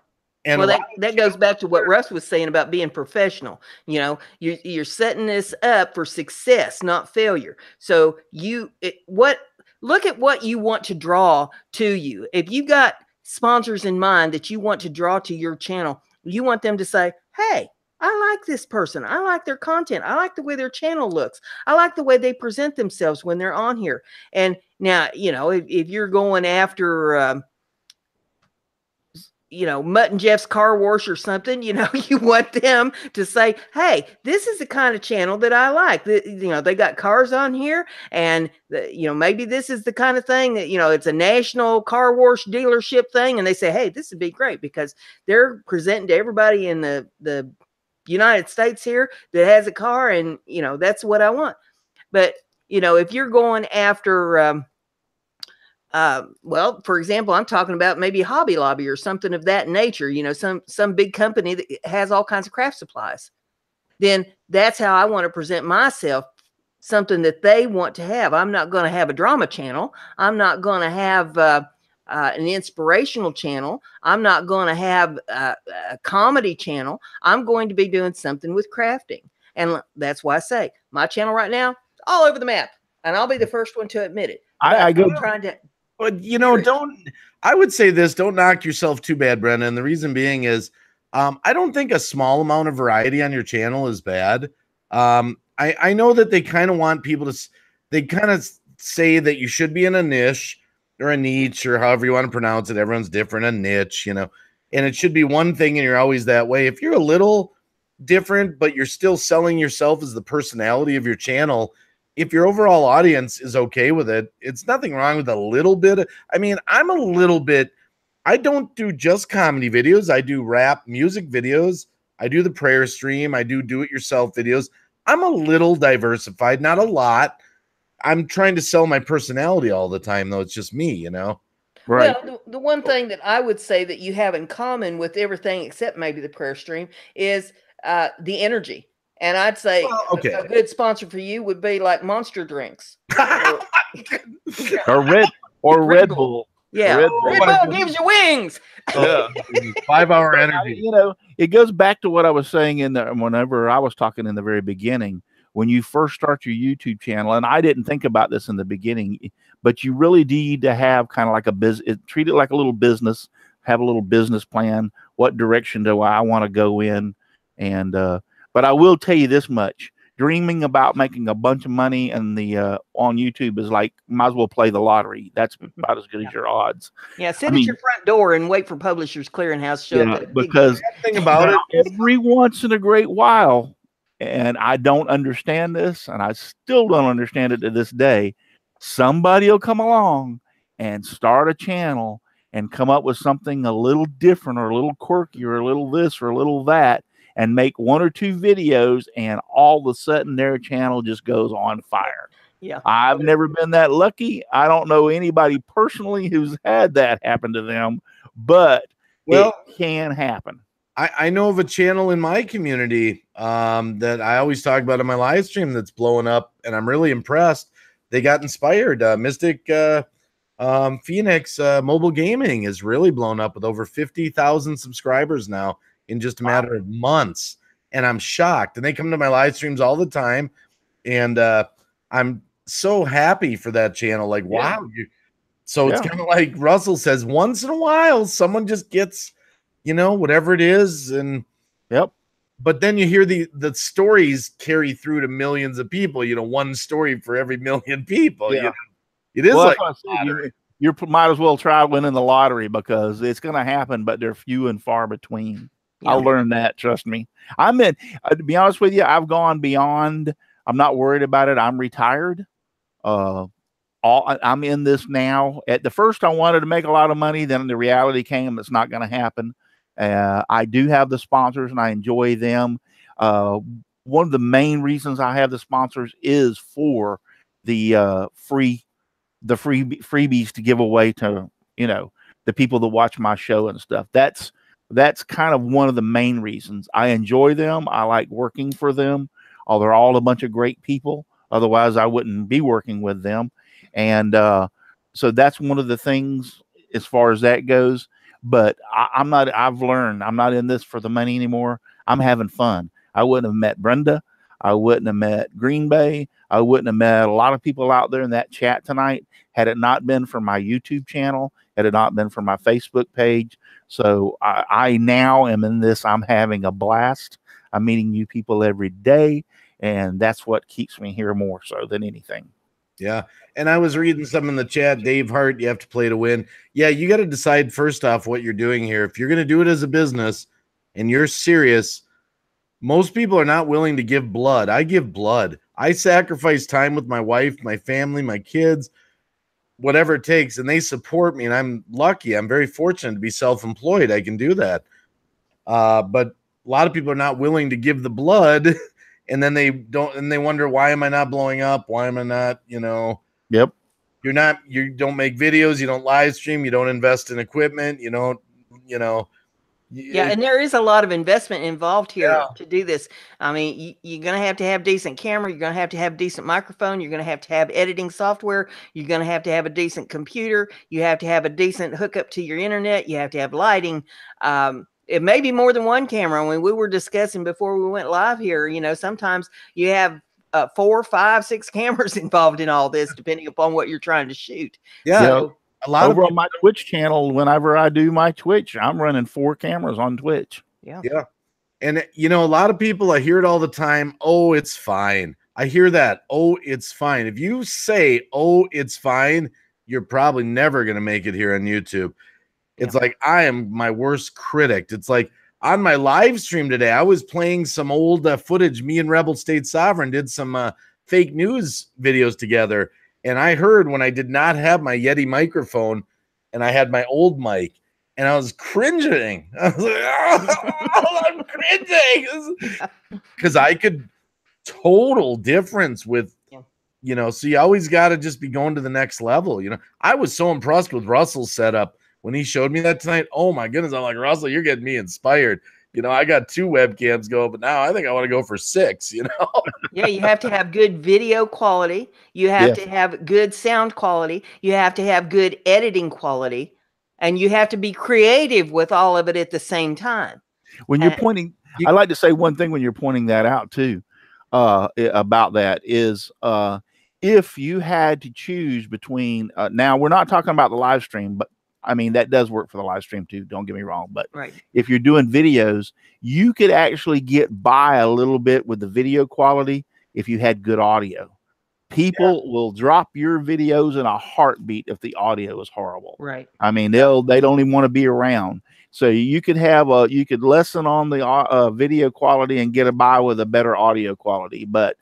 And well, that goes back to what Russ was saying about being professional. You know, you're setting this up for success, not failure. So look at what you want to draw to you. If you got sponsors in mind that you want to draw to your channel, you want them to say, hey, I like this person. I like their content. I like the way their channel looks. I like the way they present themselves when they're on here. And now, you know, if you're going after, you know, Mutt and Jeff's Car Wash or something, you know, you want them to say, hey, this is the kind of channel that I like. You know, they got cars on here, and, you know, maybe this is the kind of thing that, you know, it's a national car wash dealership thing. And they say, hey, this would be great because they're presenting to everybody in the United States here that has a car. And, you know, that's what I want. But, you know, if you're going after, well, for example, I'm talking about maybe Hobby Lobby or something of that nature, you know, some big company that has all kinds of craft supplies. Then that's how I want to present myself, something that they want to have. I'm not going to have a drama channel. I'm not going to have an inspirational channel. I'm not going to have a comedy channel. I'm going to be doing something with crafting. And that's why I say my channel right now, all over the map. And I'll be the first one to admit it. I go trying to. But, you know, I would say this, don't knock yourself too bad, Brenda. And the reason being is, I don't think a small amount of variety on your channel is bad. I know that they kind of want people to, they kind of say that you should be in a niche or a niche or however you want to pronounce it. Everyone's different, a niche, you know, and it should be one thing and you're always that way. If you're a little different, but you're still selling yourself as the personality of your channel, if your overall audience is okay with it, it's nothing wrong with a little bit. I mean, I'm a little bit, I don't do just comedy videos. I do rap music videos. I do the prayer stream. I do it-yourself videos. I'm a little diversified, not a lot. I'm trying to sell my personality all the time, though. It's just me, you know? right. Well, the one thing that I would say that you have in common with everything except maybe the prayer stream is the energy. And I'd say a good sponsor for you would be like Monster drinks. or Red Bull. Yeah. Red Bull gives you wings. Yeah. 5 hour energy. You know, it goes back to what I was saying whenever I was talking in the very beginning, when you first start your YouTube channel, and I didn't think about this in the beginning, but you really need to have kind of like a business, treat it like a little business, have a little business plan. What direction do I want to go in? And, but I will tell you this much: dreaming about making a bunch of money on YouTube is like, might as well play the lottery. That's about as good as your odds. Yeah, sit at your front door and wait for Publishers Clearinghouse show. Yeah, because thing about it, every once in a great while, and I don't understand this, and I still don't understand it to this day, somebody will come along and start a channel and come up with something a little different or a little quirky or a little this or a little that, and make 1 or 2 videos, and all of a sudden their channel just goes on fire. Yeah. I've never been that lucky. I don't know anybody personally who's had that happen to them, but it can happen. I know of a channel in my community that I always talk about in my live stream that's blowing up, and I'm really impressed. They got inspired. Mystic Phoenix Mobile Gaming is really blown up with over 50,000 subscribers now in just a matter of months. And I'm shocked. And they come to my live streams all the time. And I'm so happy for that channel. Like, wow. So it's kind of like Russell says, once in a while, someone just gets, you know, whatever it is. And but then you hear the stories carry through to millions of people, you know, 1 story for every million people. You know? It is like you might as well try winning the lottery, because it's going to happen, but they're few and far between. Yeah. I learned that. Trust me. To be honest with you, I've gone beyond. I'm not worried about it. I'm retired. I'm in this now. At the first, I wanted to make a lot of money. Then the reality came. It's not going to happen. I do have the sponsors, and I enjoy them. One of the main reasons I have the sponsors is for the freebies to give away to, you know, the people that watch my show and stuff. That's kind of one of the main reasons. I enjoy them. I like working for them. They're all a bunch of great people. Otherwise, I wouldn't be working with them. And so that's one of the things as far as that goes. But I've learned I'm not in this for the money anymore. I'm having fun. I wouldn't have met Brenda. I wouldn't have met Green Bay. I wouldn't have met a lot of people out there in that chat tonight had it not been for my YouTube channel, had it not been for my Facebook page. So I now am in this. I'm having a blast. I'm meeting new people every day, and that's what keeps me here more so than anything. Yeah. And I was reading some in the chat. Dave Hart, you have to play to win. Yeah, you got to decide first off what you're doing here. If you're going to do it as a business and you're serious, most people are not willing to give blood. I give blood. I sacrifice time with my wife, my family, my kids, whatever it takes, and they support me. And I'm lucky. I'm very fortunate to be self-employed. I can do that. But a lot of people are not willing to give the blood. And then they don't, and they wonder, why am I not blowing up? Why am I not, you know? Yep. You don't make videos, you don't live stream, you don't invest in equipment, you don't, you know. Yeah, and there is a lot of investment involved here to do this. I mean, you're going to have decent camera. You're going to have decent microphone. You're going to have editing software. You're going to have a decent computer. You have to have a decent hookup to your internet. You have to have lighting. It may be more than one camera. When we were discussing before we went live here, you know, sometimes you have 4, 5, 6 cameras involved in all this, depending upon what you're trying to shoot. Yeah. So, a lot over of on my Twitch channel, whenever I do my Twitch, I'm running 4 cameras on Twitch. Yeah. And you know, a lot of people, I hear it all the time. Oh, it's fine. I hear that. Oh, it's fine. If you say, oh, it's fine, you're probably never going to make it here on YouTube. It's like, I am my worst critic. It's like on my live stream today, I was playing some old footage. Me and Rebel State Sovereign did some fake news videos together. And I heard when I did not have my Yeti microphone and I had my old mic, and I was cringing. I was like, oh, I'm cringing. Because I could total difference with, you know, so you always got to just be going to the next level. You know, I was so impressed with Russell's setup when he showed me that tonight. Oh my goodness. I'm like, Russell, you're getting me inspired. You know, I got 2 webcams going, but now I think I want to go for 6, you know? Yeah, you have to have good video quality. You have to have good sound quality. You have to have good editing quality. And you have to be creative with all of it at the same time. When you're pointing, I like to say one thing when you're pointing that out too, about that is, if you had to choose between, now we're not talking about the live stream, but I mean, that does work for the live stream too. Don't get me wrong. But if you're doing videos, you could actually get by a little bit with the video quality if you had good audio. People will drop your videos in a heartbeat if the audio is horrible. Right. I mean, they don't even want to be around. So you could have you could lessen on the video quality and get by with a better audio quality. But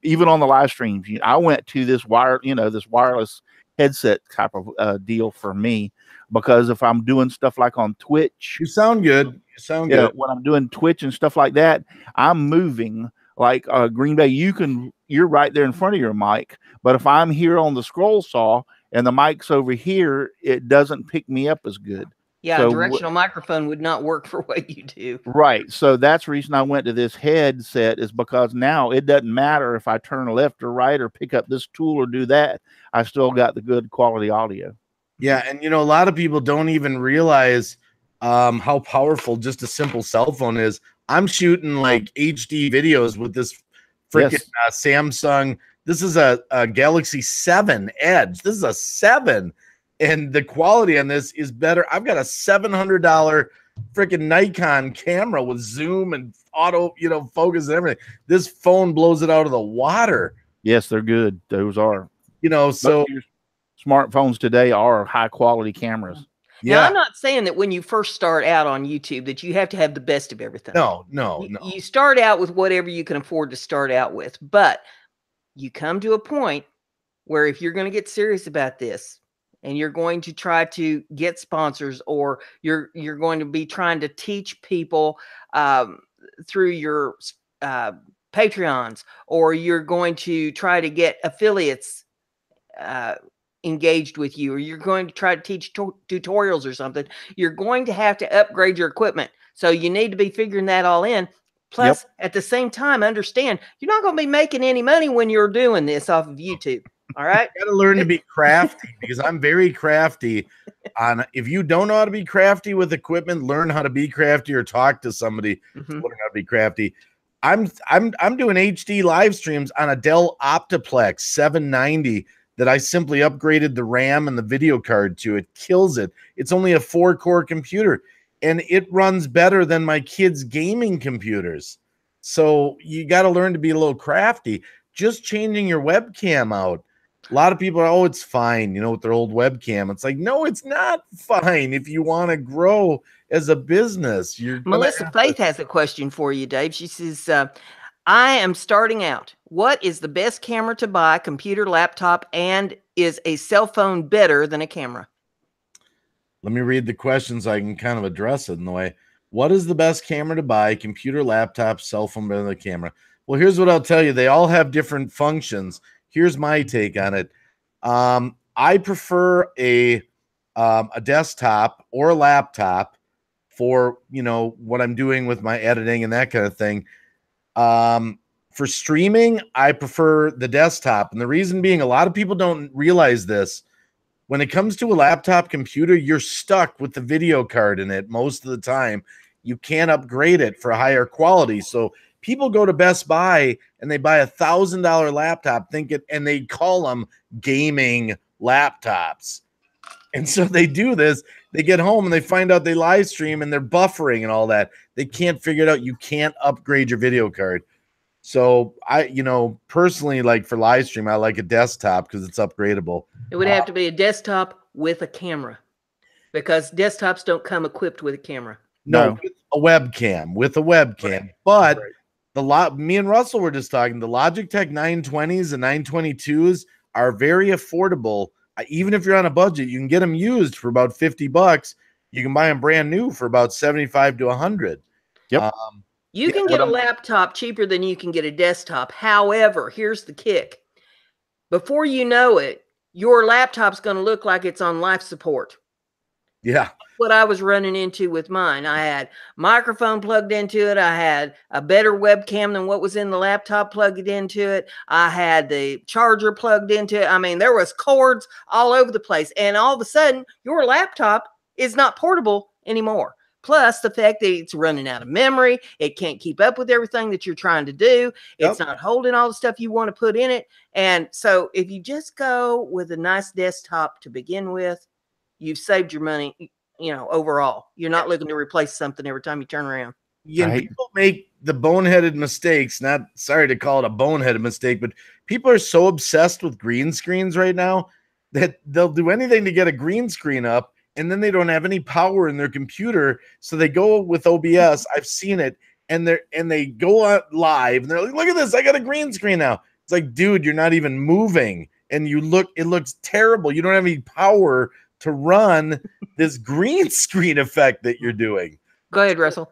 even on the live streams, I went to this this wireless headset type of deal for me, because if I'm doing stuff like on Twitch, you sound good. You sound good. When I'm doing Twitch and stuff like that, I'm moving like Green Bay. You're right there in front of your mic, but if I'm here on the scroll saw and the mic's over here, it doesn't pick me up as good. Yeah, so, a directional microphone would not work for what you do. Right. So that's the reason I went to this headset, is because now it doesn't matter if I turn left or right or pick up this tool or do that. I still got the good quality audio. Yeah. And, you know, a lot of people don't even realize how powerful just a simple cell phone is. I'm shooting like HD videos with this freaking Samsung. This is a Galaxy 7 Edge. This is a 7. And the quality on this is better. I've got a $700 freaking Nikon camera with zoom and auto, focus and everything. This phone blows it out of the water. Yes, they're good. Those are. So smartphones today are high quality cameras. Yeah. Now, I'm not saying that when you first start out on YouTube that you have to have the best of everything. No. You start out with whatever you can afford to start out with, but you come to a point where if you're going to get serious about this, and you're going to try to get sponsors, or you're going to be trying to teach people through your Patreons, or you're going to try to get affiliates engaged with you, or you're going to try to teach tutorials or something, you're going to have to upgrade your equipment. So you need to be figuring that all in. Plus, at the same time, understand you're not going to be making any money when you're doing this off of YouTube. All right. You got to learn to be crafty, because I'm very crafty. If you don't know how to be crafty with equipment, learn how to be crafty, or talk to somebody to learn how to be crafty. I'm doing HD live streams on a Dell Optiplex 790 that I simply upgraded the RAM and the video card to. It kills it. It's only a 4-core computer, and it runs better than my kids' gaming computers. So you got to learn to be a little crafty. Just changing your webcam out. A lot of people are, oh, it's fine, with their old webcam. It's like, no, it's not fine if you want to grow as a business. Melissa Faith has a question for you, Dave. She says, I am starting out. What is the best camera to buy, computer, laptop, and is a cell phone better than a camera? Let me read the question so I can kind of address it in the way. What is the best camera to buy, computer, laptop, cell phone, better than a camera? Well, here's what I'll tell you. They all have different functions. Here's my take on it. I prefer a desktop or a laptop for, what I'm doing with my editing and that kind of thing. For streaming, I prefer the desktop. And the reason being, a lot of people don't realize this. When it comes to a laptop computer, you're stuck with the video card in it most of the time. You can't upgrade it for higher quality. So people go to Best Buy and they buy $1,000 laptop, and they call them gaming laptops. And so they do this. They get home and they find out they live stream and they're buffering and all that. They can't figure it out. You can't upgrade your video card. So I, personally, like for live stream, I like a desktop because it's upgradable. It would have to be a desktop with a camera, because desktops don't come equipped with a camera. No, with a webcam. Right. But me and Russell were just talking, the Logitech 920s and 922s are very affordable. Even if you're on a budget, you can get them used for about $50. You can buy them brand new for about $75 to $100. Yep. You can get a laptop cheaper than you can get a desktop. However, here's the kick. Before you know it, your laptop's going to look like it's on life support. Yeah. What I was running into with mine. I had microphone plugged into it. I had a better webcam than what was in the laptop plugged into it. I had the charger plugged into it. I mean, there was cords all over the place. And all of a sudden, your laptop is not portable anymore. Plus the fact that it's running out of memory. It can't keep up with everything that you're trying to do. It's not holding all the stuff you want to put in it. And so if you just go with a nice desktop to begin with, you've saved your money, overall. You're not looking to replace something every time you turn around. Yeah, right. People make the boneheaded mistakes. Not sorry to call it a boneheaded mistake, but people are so obsessed with green screens right now that they'll do anything to get a green screen up. And then they don't have any power in their computer, so they go with OBS. I've seen it, and they go out live, and they're like, "Look at this! I got a green screen now." It's like, dude, you're not even moving, and it looks terrible. You don't have any power to run this green screen effect that you're doing. Go ahead, Russell.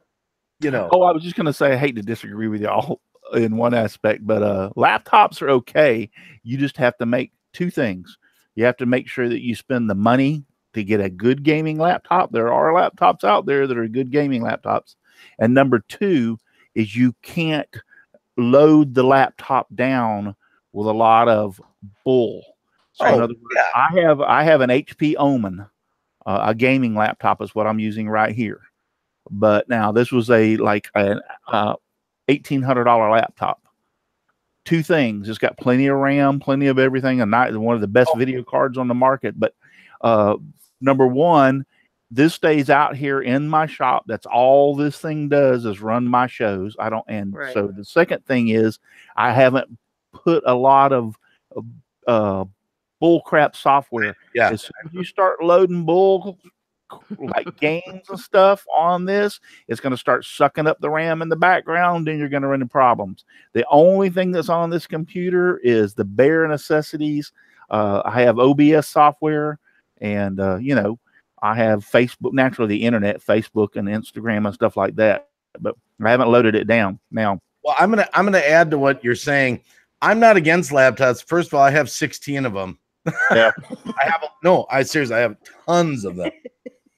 Oh, I was just gonna say, I hate to disagree with y'all in one aspect, but laptops are okay. You just have to make two things. You have to make sure that you spend the money to get a good gaming laptop. There are laptops out there that are good gaming laptops. And number two is you can't load the laptop down with a lot of bull. So in other words, I have an HP Omen, a gaming laptop is what I'm using right here. But now this was an $1,800 laptop. Two things. It's got plenty of RAM, plenty of everything, and one of the best video cards on the market. But number one, this stays out here in my shop. That's all this thing does is run my shows. So the second thing is I haven't put a lot of bull crap software. Yeah. As soon as you start loading bull like games and stuff on this, it's going to start sucking up the RAM in the background, and you're going to run into problems. The only thing that's on this computer is the bare necessities. I have OBS software. And, I have Facebook, naturally the internet, Facebook and Instagram and stuff like that, but I haven't loaded it down now. Well, I'm going to add to what you're saying. I'm not against laptops. First of all, I have 16 of them. Yeah. I have tons of them.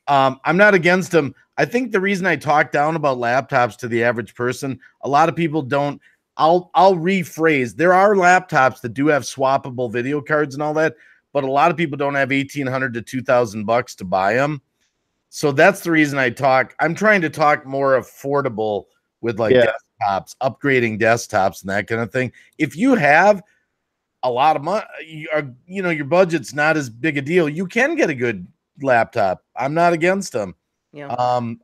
I'm not against them. I think the reason I talk down about laptops to the average person, a lot of people don't. I'll rephrase. There are laptops that do have swappable video cards and all that, but a lot of people don't have $1,800 to $2,000 to buy them. So that's the reason I'm trying to talk more affordable with desktops, upgrading desktops and that kind of thing. If you have a lot of money, your budget's not as big a deal, you can get a good laptop. I'm not against them. Yeah.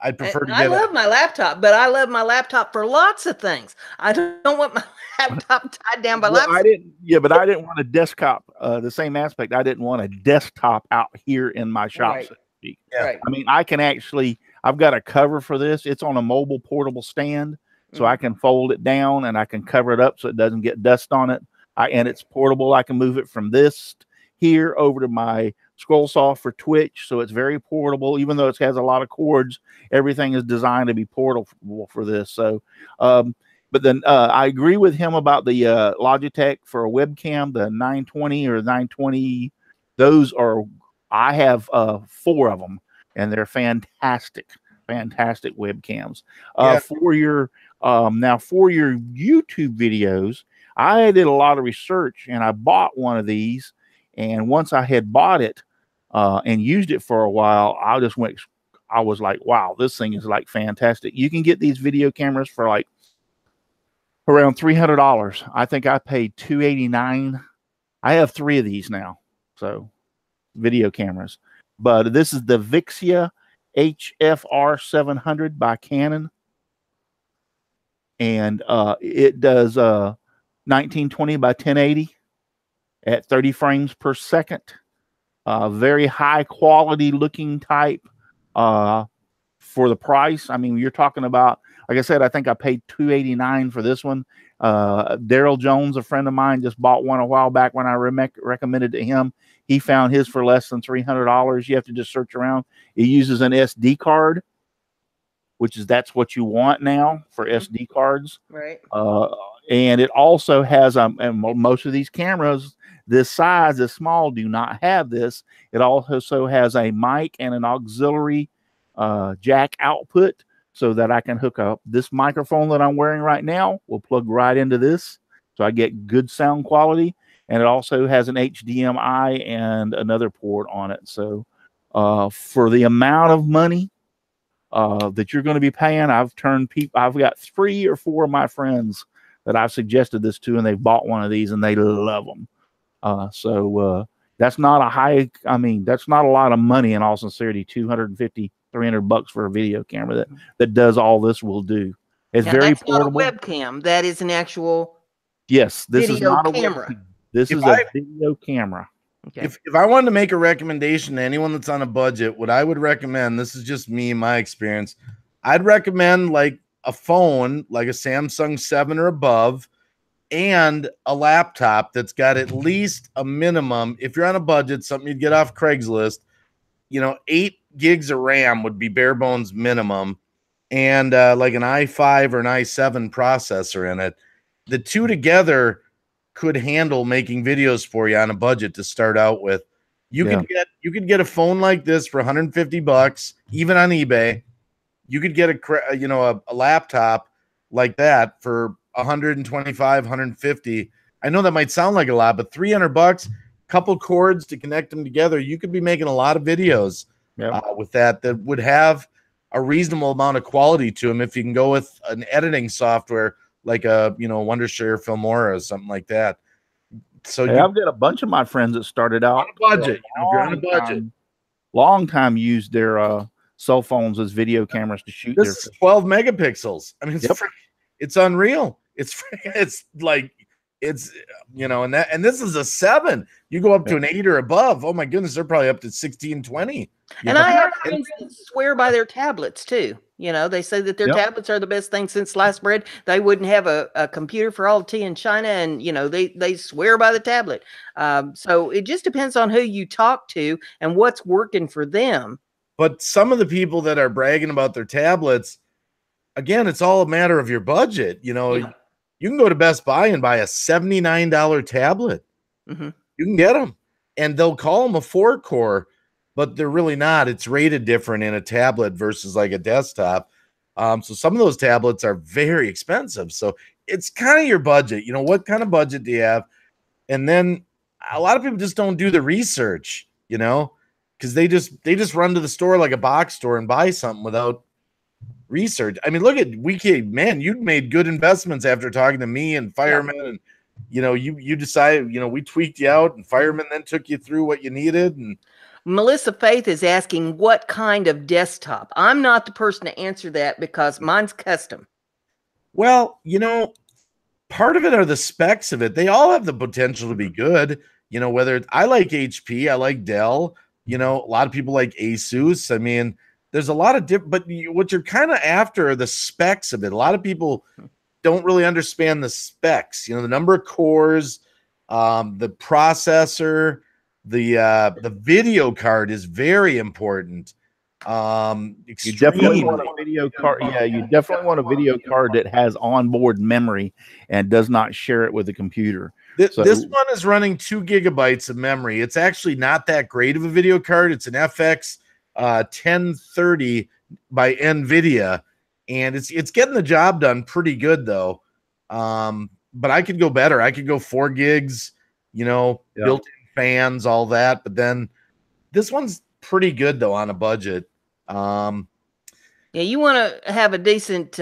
I'd prefer to I get love my laptop, but I love my laptop for lots of things. I don't want my laptop tied down by Well, laptop. but I didn't want a desktop. The same aspect. I didn't want a desktop out here in my shop, Right. so to speak. Yeah. Right. I mean, I can actually. I've got a cover for this. It's on a mobile portable stand, so I can fold it down and I can cover it up so it doesn't get dust on it. And it's portable. I can move it from this here over to my scroll saw for Twitch, so it's very portable. Even though it has a lot of cords, everything is designed to be portable for this. So, but then I agree with him about the Logitech for a webcam, the 920 or 920. Those are, I have 4 of them, and they're fantastic webcams. For your now for your YouTube videos, I did a lot of research and I bought one of these. And once I had bought it and used it for a while, I was like, wow, this thing is like fantastic. You can get these video cameras for like around $300. I think I paid $289. I have 3 of these now. So video cameras, but this is the Vixia HFR 700 by Canon. And it does 1920 by 1080 at 30 frames per second. Very high quality looking type for the price. I mean, you're talking about, like I said, I think I paid $289 for this one. Daryl Jones, a friend of mine, just bought one a while back when I recommended to him. He found his for less than $300. You have to just search around. It uses an SD card, that's what you want now for SD cards. Right. And it also has, and most of these cameras this size, this small, do not have this. It also has a mic and an auxiliary jack output, so that I can hook up this microphone that I'm wearing right now will plug right into this, so I get good sound quality. And it also has an HDMI and another port on it. So for the amount of money that you're going to be paying, I've got 3 or 4 of my friends that I've suggested this to, and they've bought one of these and they love them. So that's not that's not a lot of money in all sincerity. $250-$300 for a video camera that does all this will do. It's very portable. Not a webcam. That is an actual this is not a camera. webcam. This is a video camera. Okay. If I wanted to make a recommendation to anyone that's on a budget, what I would recommend, this is just me, my experience, I'd recommend like a phone, like a Samsung 7 or above, and a laptop that's got at least a minimum, if you're on a budget, something you'd get off Craigslist, 8 gigs of RAM would be bare bones minimum, and like an i5 or an i7 processor in it. The two together could handle making videos for you on a budget to start out with. You could get a phone like this for $150, even on eBay. You could get a laptop like that for $125, $150. I know that might sound like a lot, but $300, couple cords to connect them together, you could be making a lot of videos with that would have a reasonable amount of quality to them if you can go with an editing software like a Wondershare, Filmora, or something like that. So I've got a bunch of my friends that started out on a budget. If you're on a budget, long time used their cell phones as video cameras to shoot. This is 12 megapixels. I mean, it's unreal. It's like and this is a 7. You go up to an 8 or above. Oh my goodness, they're probably up to 16, 20. And I have friends that swear by their tablets too. They say that their tablets are the best thing since sliced bread. They wouldn't have a computer for all the tea in China, and they swear by the tablet. So it just depends on who you talk to and what's working for them. But some of the people that are bragging about their tablets, again, it's all a matter of your budget. You can go to Best Buy and buy a $79 tablet. Mm-hmm. You can get them, and they'll call them a 4-core, but they're really not. It's rated different in a tablet versus like a desktop. So some of those tablets are very expensive. So it's kind of your budget. What kind of budget do you have? And then a lot of people just don't do the research, because they just run to the store like a box store and buy something without research. I mean, look at man, you made good investments after talking to me and Fireman, and you decided, we tweaked you out, and Fireman then took you through what you needed. And Melissa Faith is asking what kind of desktop. I'm not the person to answer that because mine's custom. Well, part of it are the specs of it. They all have the potential to be good. Whether I like HP, I like Dell. A lot of people like Asus. I mean, there's a lot of but what you're kind of after are the specs of it. A lot of people don't really understand the specs. The number of cores, the processor, the video card is very important. You definitely want a video card. Yeah, you definitely want a video card that has onboard memory and does not share it with the computer. This one is running 2 gigabytes of memory. It's actually not that great of a video card. It's an FX 1030 by NVIDIA, and it's getting the job done pretty good though. But I could go better. I could go 4 gigs, built-in fans, all that. But then this one's pretty good though on a budget. Yeah, you want to have a decent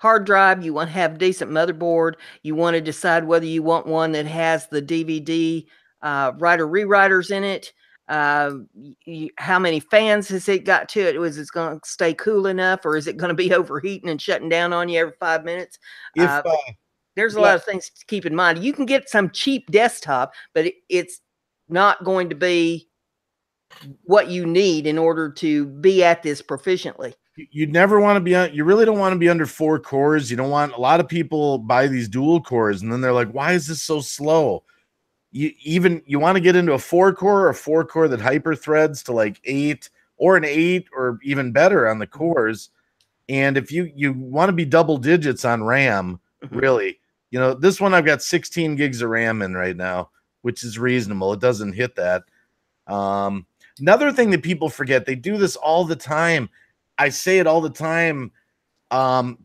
hard drive. You want to have a decent motherboard. You want to decide whether you want one that has the DVD writer rewriters in it. How many fans has it got to it? Is it going to stay cool enough, or is it going to be overheating and shutting down on you every 5 minutes? There's a lot of things to keep in mind. You can get some cheap desktop, but it's not going to be what you need in order to be at this proficiently. You'd never want to be on, you really don't want to be under 4 cores. You don't want, a lot of people buy these dual cores and then they're like, why is this so slow? You want to get into a 4 core or a 4 core that hyper threads to like 8 or an 8 or even better on the cores. And if you want to be double digits on RAM, really, this one I've got 16 gigs of RAM in right now, which is reasonable. It doesn't hit that. Another thing that people forget, they do this all the time. I say it all the time.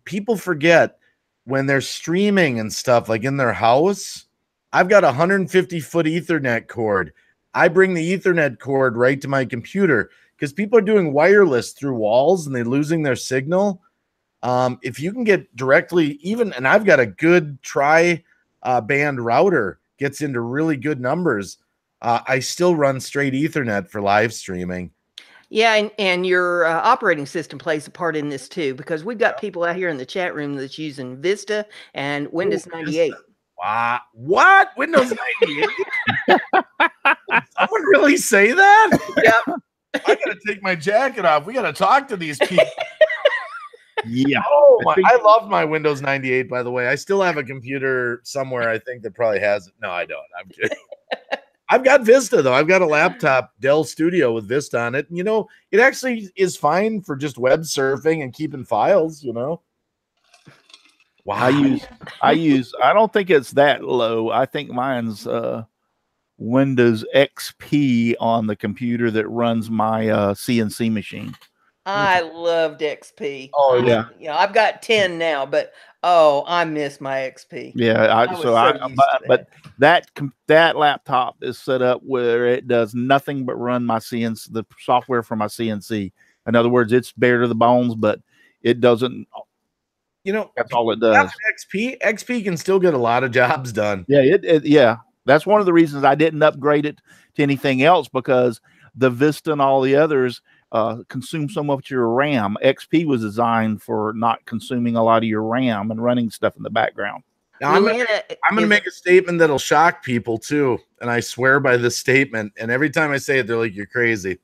People forget when they're streaming and stuff like in their house. I've got a 150-foot Ethernet cord. I bring the Ethernet cord right to my computer because people are doing wireless through walls and they're losing their signal. If you can get directly and I've got a good tri-band router, gets into really good numbers. I still run straight Ethernet for live streaming. Yeah, and your operating system plays a part in this too, because we've got people out here in the chat room that's using Vista and Windows 98. Wow. What? Windows 98? Did someone really say that? Yep. I gotta take my jacket off. We gotta talk to these people. Yeah. Oh my! I love my Windows 98. By the way, I still have a computer somewhere. I think that probably has it. No, I don't. I'm kidding. I've got Vista though. I've got a laptop, Dell Studio with Vista on it. It actually is fine for just web surfing and keeping files. Wow. I don't think it's that low. I think mine's Windows XP on the computer that runs my CNC machine. I loved XP. Oh yeah. I've got 10 now, but I miss my XP. Yeah, but that laptop is set up where it does nothing but run my CNC, the software for my CNC. In other words, it's bare to the bones, but it doesn't. That's all it does. XP can still get a lot of jobs done. Yeah, yeah. That's one of the reasons I didn't upgrade it to anything else, because the Vista and all the others consume so much of your RAM. XP was designed for not consuming a lot of your RAM and running stuff in the background. Now, I'm going to make a statement that'll shock people too, and I swear by this statement. And every time I say it, they're like, "You're crazy."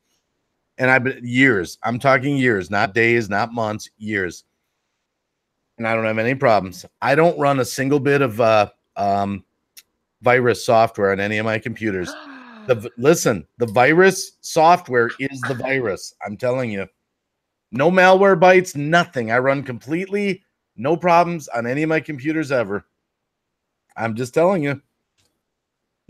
And I've been years. I'm talking years, not days, not months, years. And I don't have any problems. I don't run a single bit of virus software on any of my computers. Listen, the virus software is the virus. I'm telling you. No malware bites, nothing. I run completely, no problems on any of my computers ever. I'm just telling you.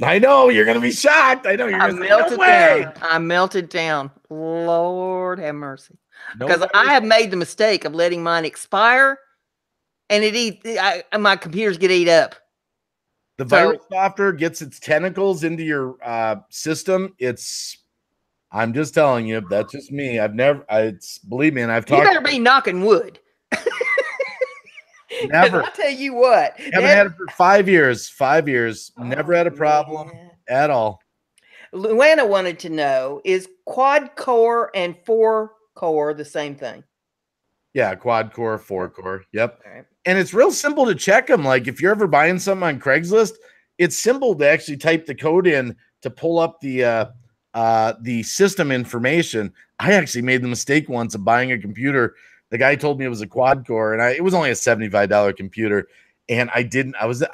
I know you're gonna be shocked. I know you're gonna say, "No way." I melted down. Lord have mercy. Because I have made the mistake of letting mine expire, and my computers get eat up. The virus software gets its tentacles into your system. I'm just telling you, that's just me. Believe me, and I've talked. You better be knocking wood. Never. I'll tell you what. Haven't had it for 5 years. 5 years. Never had a problem at all. Luana wanted to know, is quad core and 4-core the same thing? Yeah, quad core, 4-core. Yep. All right. And it's real simple to check them. Like if you're ever buying something on Craigslist, it's simple to actually type the code in to pull up the system information. I actually made the mistake once of buying a computer. The guy told me it was a quad core, and it was only a $75 computer. And I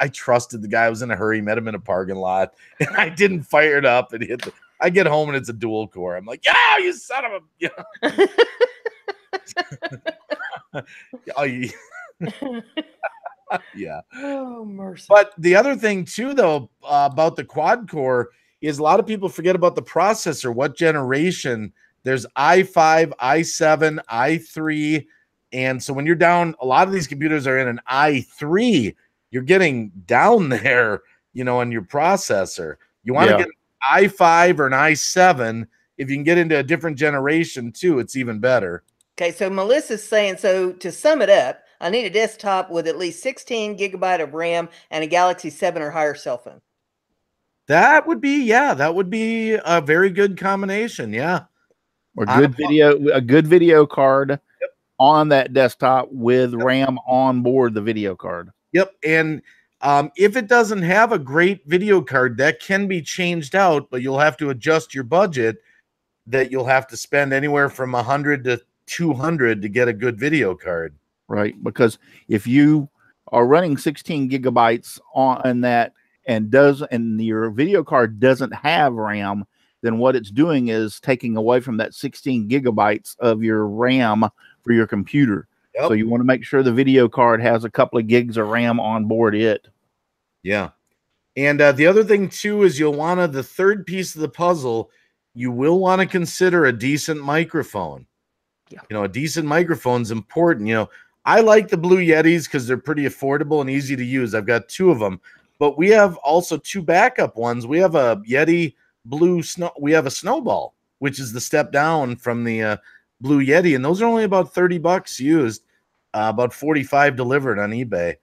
trusted the guy. I was in a hurry, met him in a parking lot, and I didn't fire it up and I get home and it's a dual core. I'm like, yeah, you son of a, yeah. Oh, mercy. But the other thing too, though, about the quad core is a lot of people forget about the processor. What generation? There's i5, i7, i3. And so when you're down, a lot of these computers are in an i3. You're getting down there, on your processor. You want to get an i5 or an i7. If you can get into a different generation too, it's even better. Okay, so Melissa's saying, so to sum it up, I need a desktop with at least 16 gigabyte of RAM and a Galaxy 7 or higher cell phone. That would be a very good combination. Yeah. Or a good video card on that desktop with RAM on board the video card. Yep. And if it doesn't have a great video card, that can be changed out, but you'll have to adjust your budget. That you'll have to spend anywhere from $100 to $200 to get a good video card. Right, because if you are running 16 gigabytes on that and your video card doesn't have RAM, then what it's doing is taking away from that 16 gigabytes of your RAM for your computer. Yep. So you want to make sure the video card has a couple of gigs of RAM on board it. Yeah. And the other thing too is the third piece of the puzzle, you will want to consider a decent microphone. Yeah. A decent microphone is important. I like the Blue Yetis because they're pretty affordable and easy to use. I've got 2 of them, but we have also 2 backup ones. We have a Yeti Blue we have a Snowball, which is the step down from the Blue Yeti, and those are only about $30 used, about 45 delivered on eBay.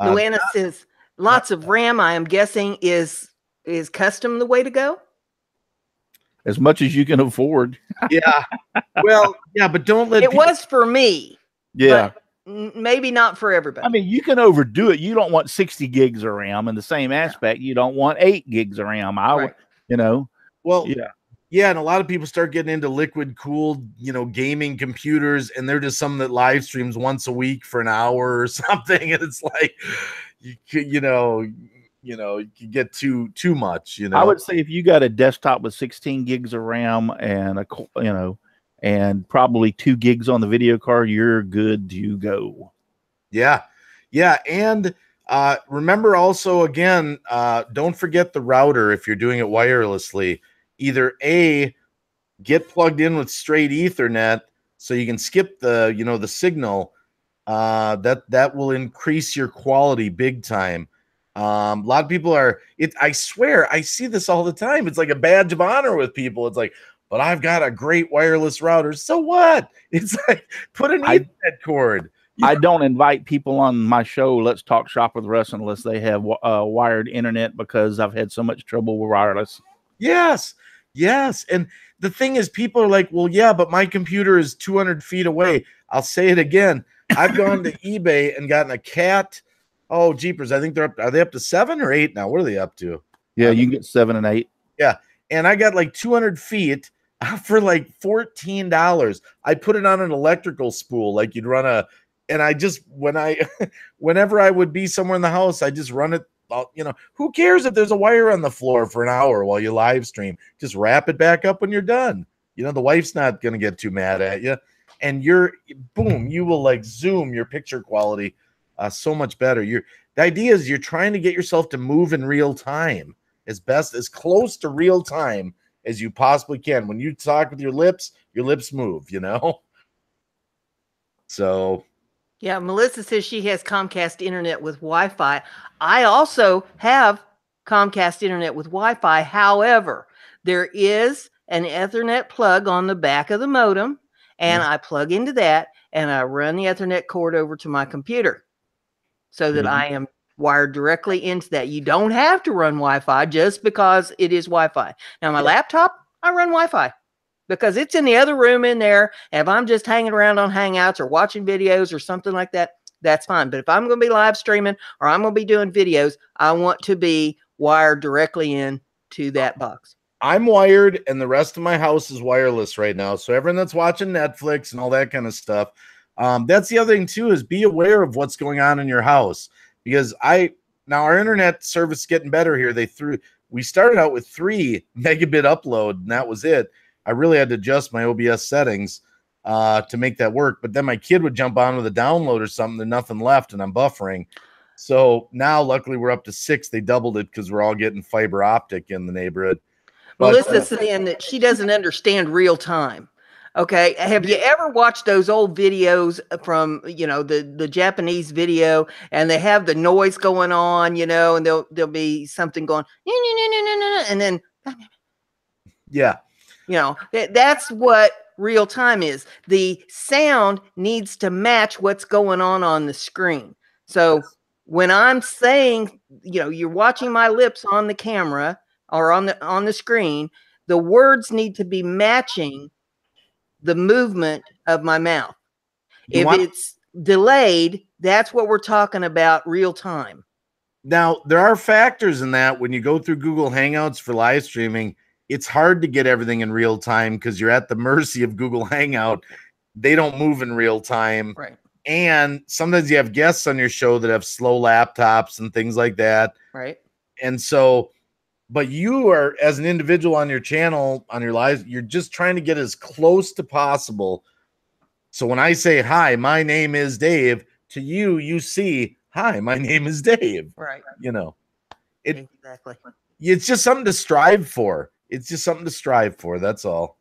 Luana says lots of RAM. I am guessing is custom the way to go. As much as you can afford. Yeah. Well, yeah, but don't let it was for me. Yeah. Maybe not for everybody. I mean, you can overdo it. You don't want 60 gigs of RAM. In the same aspect, you don't want 8 gigs of RAM. Well, yeah, and a lot of people start getting into liquid cooled, gaming computers, and they're just some that live streams once a week for an hour or something, and it's like, you get too much. I would say if you got a desktop with 16 gigs of RAM and and probably 2 gigs on the video card, you're good to go. Yeah. And remember also, again, don't forget the router. If you're doing it wirelessly, either get plugged in with straight Ethernet so you can skip the signal. That will increase your quality big time. A lot of people I swear I see this all the time. It's like a badge of honor with people. It's like, but I've got a great wireless router. So what? It's like, put an Ethernet cord. I don't invite people on my show, Let's Talk Shop with Russ, unless they have wired internet, because I've had so much trouble with wireless. Yes. And the thing is, people are like, well, yeah, but my computer is 200 feet away. I'll say it again. I've gone to eBay and gotten a Cat. Oh, jeepers. I think are they up to 7 or 8 now? What are they up to? Yeah, you can get 7 and 8. Yeah. And I got like 200 feet for like $14. I put it on an electrical spool, like you'd run and I just, whenever I would be somewhere in the house, I just run it. Who cares if there's a wire on the floor for an hour while you live stream? Just wrap it back up when you're done. The wife's not going to get too mad at you. And you will like zoom your picture quality so much better. The idea is you're trying to get yourself to move in real time as close to real time as you possibly can. When you talk with your lips move, So. Yeah, Melissa says she has Comcast internet with Wi-Fi. I also have Comcast internet with Wi-Fi. However, there is an Ethernet plug on the back of the modem, and I plug into that, and I run the Ethernet cord over to my computer so that I am wired directly into that. You don't have to run Wi-Fi just because it is Wi-Fi. Now, my laptop, I run Wi-Fi because it's in the other room in there. And if I'm just hanging around on Hangouts or watching videos or something like that, that's fine. But if I'm going to be live streaming or I'm going to be doing videos, I want to be wired directly in to that box. I'm wired and the rest of my house is wireless right now. So everyone that's watching Netflix and all that kind of stuff, that's the other thing too, is be aware of what's going on in your house, because now our internet service is getting better here. We started out with 3 megabit upload and that was it. I really had to adjust my OBS settings to make that work. But then my kid would jump on with a download or something, there's nothing left and I'm buffering. So now luckily we're up to 6. They doubled it because we're all getting fiber optic in the neighborhood. Melissa's saying that she doesn't understand real time. Okay. Have you ever watched those old videos from, the Japanese video, and they have the noise going on, and there'll be something going, and then, yeah, that's what real time is. The sound needs to match what's going on the screen. So when I'm saying, you're watching my lips on the camera or on the screen, the words need to be matching the movement of my mouth. If it's delayed, that's what we're talking about, real time. Now, there are factors in that. When you go through Google Hangouts for live streaming, it's hard to get everything in real time because you're at the mercy of Google Hangout. They don't move in real time. Right. And sometimes you have guests on your show that have slow laptops and things like that. Right. And so, but you are, as an individual on your channel, on your live, you're just trying to get as close to possible. So when I say, hi, my name is Dave, to you, you see, hi, my name is Dave. Right. Exactly. It's just something to strive for. It's just something to strive for. That's all.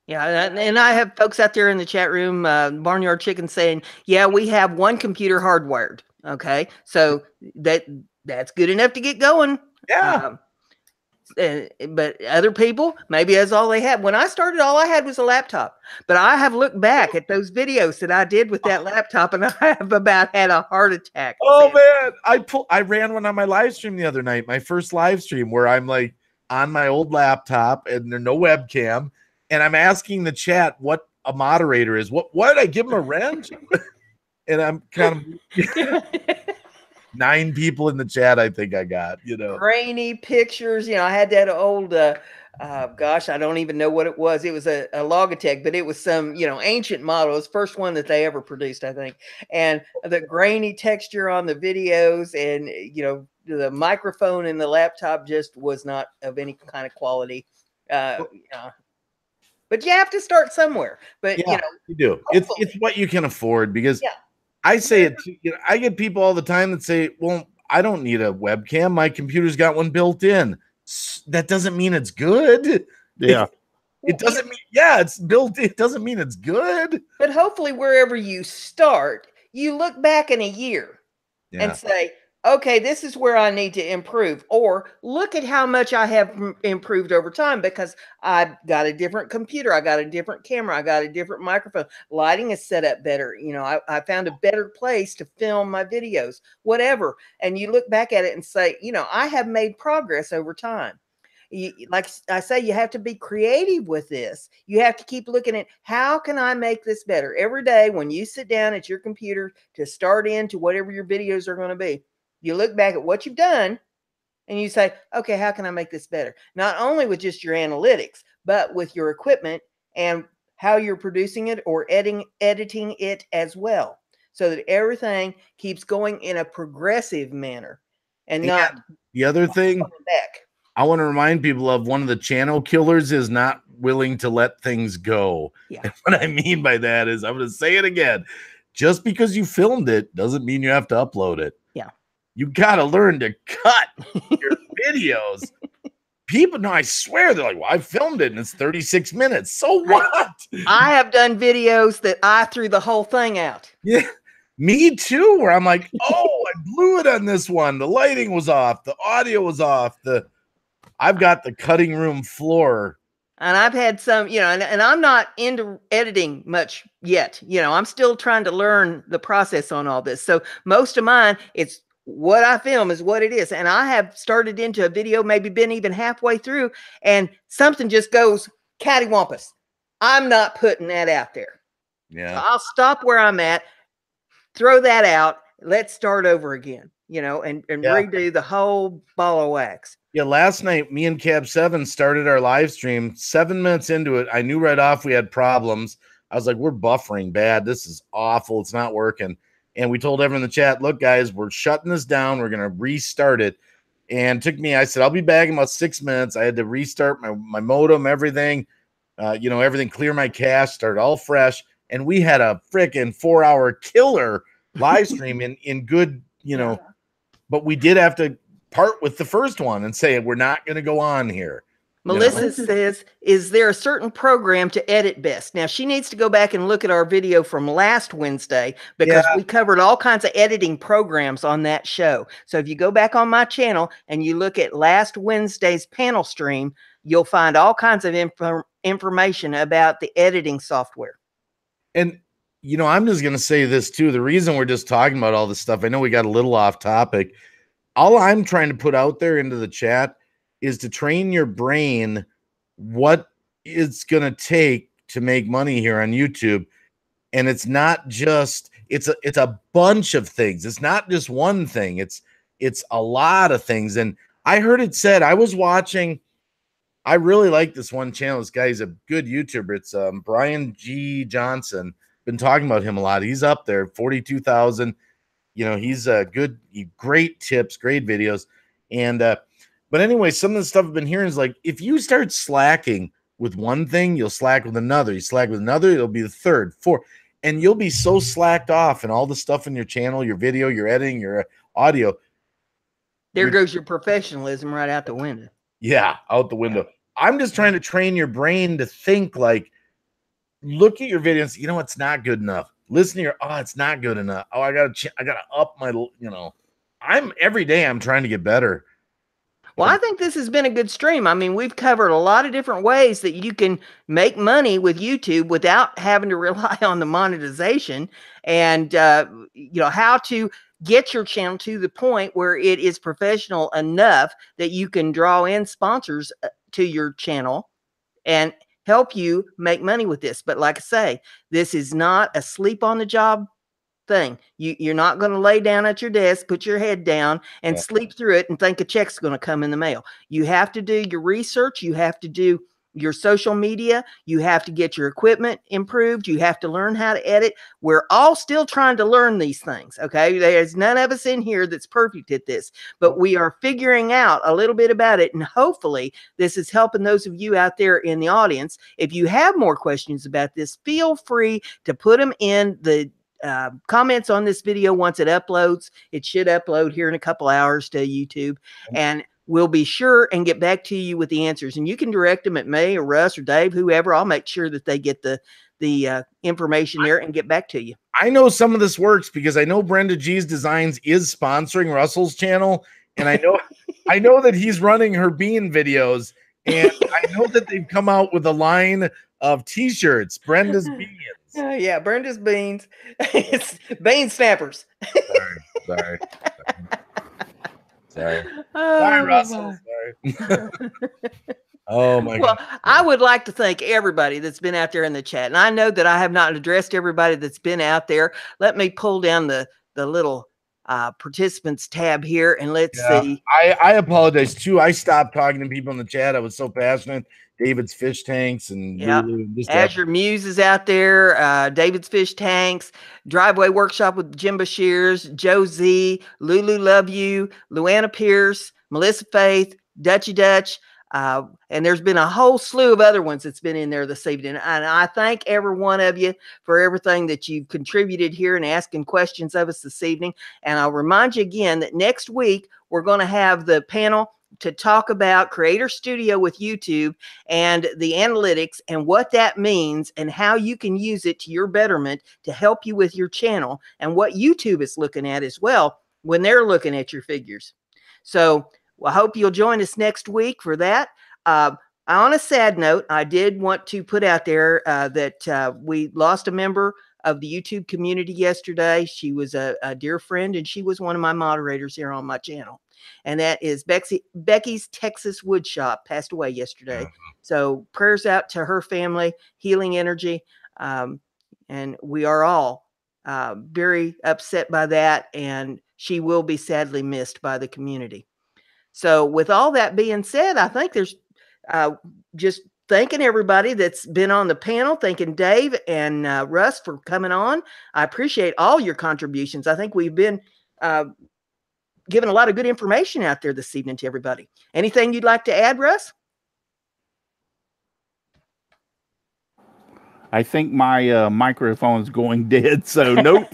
Yeah. And I have folks out there in the chat room, Barnyard Chicken, saying, yeah, we have one computer hardwired. Okay. So that's good enough to get going. Yeah. But other people, maybe that's all they had. When I started, all I had was a laptop. But I have looked back at those videos that I did with that laptop, and I have about had a heart attack. Oh man, I ran one on my live stream the other night, my first live stream, where I'm like on my old laptop and there's no webcam, and I'm asking the chat what a moderator is. What did I give him a wrench? And I'm kind of 9 people in the chat, I think I got, grainy pictures. I had that old gosh, I don't even know what it was. It was a Logitech, but it was some ancient model. It was the first one that they ever produced, I think. And the grainy texture on the videos, and the microphone in the laptop just was not of any kind of quality. But you have to start somewhere. But you do. It's what you can afford, because I say it, I get people all the time that say, well, I don't need a webcam. My computer's got one built in. That doesn't mean it's good. Yeah. It doesn't mean, it's built. It doesn't mean it's good. But hopefully wherever you start, you look back in a year and say, okay, this is where I need to improve, or look at how much I have improved over time because I got a different computer. I got a different camera. I got a different microphone. Lighting is set up better. I found a better place to film my videos, whatever. And you look back at it and say, I have made progress over time. Like I say, you have to be creative with this. You have to keep looking at, how can I make this better? Every day when you sit down at your computer to start into whatever your videos are going to be, you look back at what you've done and you say, okay, how can I make this better? Not only with just your analytics, but with your equipment and how you're producing it or editing it as well, so that everything keeps going in a progressive manner and not the other thing back. I want to remind people of, one of the channel killers is not willing to let things go. Yeah. And what I mean by that is, I'm going to say it again. Just because you filmed it doesn't mean you have to upload it. Yeah. You got to learn to cut your videos. People, no, I swear, they're like, well, I filmed it and it's 36 minutes. So what? I have done videos that I threw the whole thing out. Yeah, me too, where I'm like, oh, I blew it on this one. The lighting was off. The audio was off. I've got the cutting room floor. And I've had some, and I'm not into editing much yet. I'm still trying to learn the process on all this. So most of mine, it's what I film is what it is. And I have started into a video, maybe been even halfway through, and something just goes cattywampus. I'm not putting that out there. Yeah. So I'll stop where I'm at, throw that out. Let's start over again, you know, and redo the whole ball of wax. Yeah, last night, me and Cab 7 started our live stream. 7 minutes into it, I knew right off we had problems. I was like, we're buffering bad. This is awful. It's not working. And we told everyone in the chat, look, guys, we're shutting this down. We're going to restart it. And it took me, I said, I'll be back in about 6 minutes. I had to restart my modem, everything, everything, clear my cache, start all fresh. And we had a freaking 4-hour killer live stream in good, but we did have to part with the first one and say, we're not going to go on here. Melissa says, is there a certain program to edit best? Now, she needs to go back and look at our video from last Wednesday because we covered all kinds of editing programs on that show. So if you go back on my channel and you look at last Wednesday's panel stream, you'll find all kinds of information about the editing software. And, I'm just going to say this too. The reason we're just talking about all this stuff, I know we got a little off topic. All I'm trying to put out there into the chat is to train your brain what it's going to take to make money here on YouTube. And it's not just, it's a bunch of things. It's not just one thing. It's a lot of things. And I heard it said, I was watching, I really like this one channel. This guy's a good YouTuber. It's Brian G. Johnson. Been talking about him a lot. He's up there, 42,000. He's great tips, great videos. And, but anyway, some of the stuff I've been hearing is like, if you start slacking with one thing, you'll slack with another. You slack with another, it'll be the third, fourth, and you'll be so slacked off and all the stuff in your channel, your video, your editing, your audio. There goes your professionalism right out the window. Yeah, out the window. I'm just trying to train your brain to think like, look at your videos. It's not good enough. Listen to your, it's not good enough. Oh, I gotta up my, every day I'm trying to get better. Well, I think this has been a good stream. I mean, we've covered a lot of different ways that you can make money with YouTube without having to rely on the monetization, and how to get your channel to the point where it is professional enough that you can draw in sponsors to your channel and help you make money with this. But like I say, this is not a sleep on the job thing. You're not going to lay down at your desk, put your head down and sleep through it and think a check's going to come in the mail. You have to do your research. You have to do your social media. You have to get your equipment improved. You have to learn how to edit. We're all still trying to learn these things. Okay. There's none of us in here that's perfect at this, but we are figuring out a little bit about it. And hopefully this is helping those of you out there in the audience. If you have more questions about this, feel free to put them in the comments on this video. Once it uploads, it should upload here in a couple hours to YouTube, and we'll be sure and get back to you with the answers. And you can direct them at me or Russ or Dave, whoever. I'll make sure that they get the information there and get back to you. I know some of this works because I know Brenda G's Designs is sponsoring Russell's channel, and I know that he's running her bean videos, and I know that they've come out with a line of t-shirts, Brenda's Beans. Yeah, Brenda's Beans. It's Bean Snappers. Sorry. Sorry, Oh, Russell. Sorry. Oh my God. I would like to thank everybody that's been out there in the chat. And I know that I have not addressed everybody that's been out there. Let me pull down the little participants tab here and let's see. I apologize too. I stopped talking to people in the chat. I was so passionate. David's Fish Tanks and Lulu, Azure Muse is out there. David's Fish Tanks, Driveway Workshop with Jim Bashirs, Joe Z, Lulu Love You, Luana Pierce, Melissa Faith, Dutchy Dutch. And there's been a whole slew of other ones that's been in there this evening. And I thank every one of you for everything that you've contributed here and asking questions of us this evening. And I'll remind you again that next week, we're going to have the panel to talk about Creator Studio with YouTube and the analytics and what that means and how you can use it to your betterment to help you with your channel and what YouTube is looking at as well when they're looking at your figures. So I hope you'll join us next week for that. On a sad note, I did want to put out there that we lost a member of the YouTube community yesterday. She was a dear friend, and she was one of my moderators here on my channel. And that is Becky's Texas Woodshop, passed away yesterday. So prayers out to her family, healing energy. And we are all very upset by that. And she will be sadly missed by the community. So with all that being said, I think there's just thanking everybody that's been on the panel, thanking Dave and Russ for coming on. I appreciate all your contributions. I think we've been giving a lot of good information out there this evening to everybody. Anything you'd like to add, Russ? I think my microphone's going dead, so nope.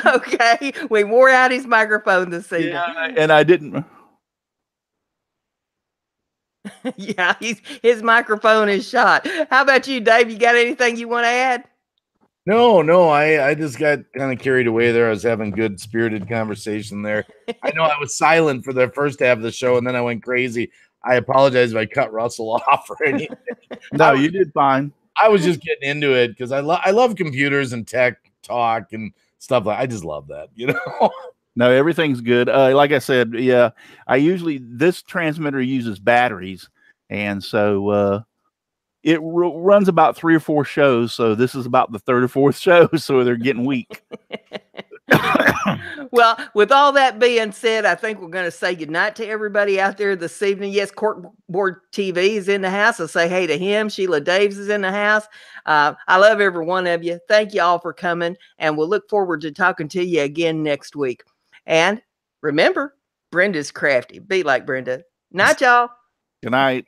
Okay, we wore out his microphone this evening. Yeah, and I didn't. Yeah, his microphone is shot. How about you, Dave? You got anything you want to add? No, I just got kind of carried away there. I was having good spirited conversation there. I know I was silent for the first half of the show, and then I went crazy. I apologize if I cut Russell off or anything. No, you did fine. I was just getting into it because I love computers and tech talk and stuff. I just love that, you know. No, everything's good. Like I said, yeah, this transmitter uses batteries, and so it runs about 3 or 4 shows. So this is about the 3rd or 4th show, so they're getting weak. Well, with all that being said, I think we're going to say goodnight to everybody out there this evening. Yes, Corkboard TV is in the house. I'll say hey to him. Sheila Daves is in the house. I love every one of you. Thank you all for coming, and we'll look forward to talking to you again next week. And remember, Brenda's crafty. Be like Brenda. Night, y'all. Good night.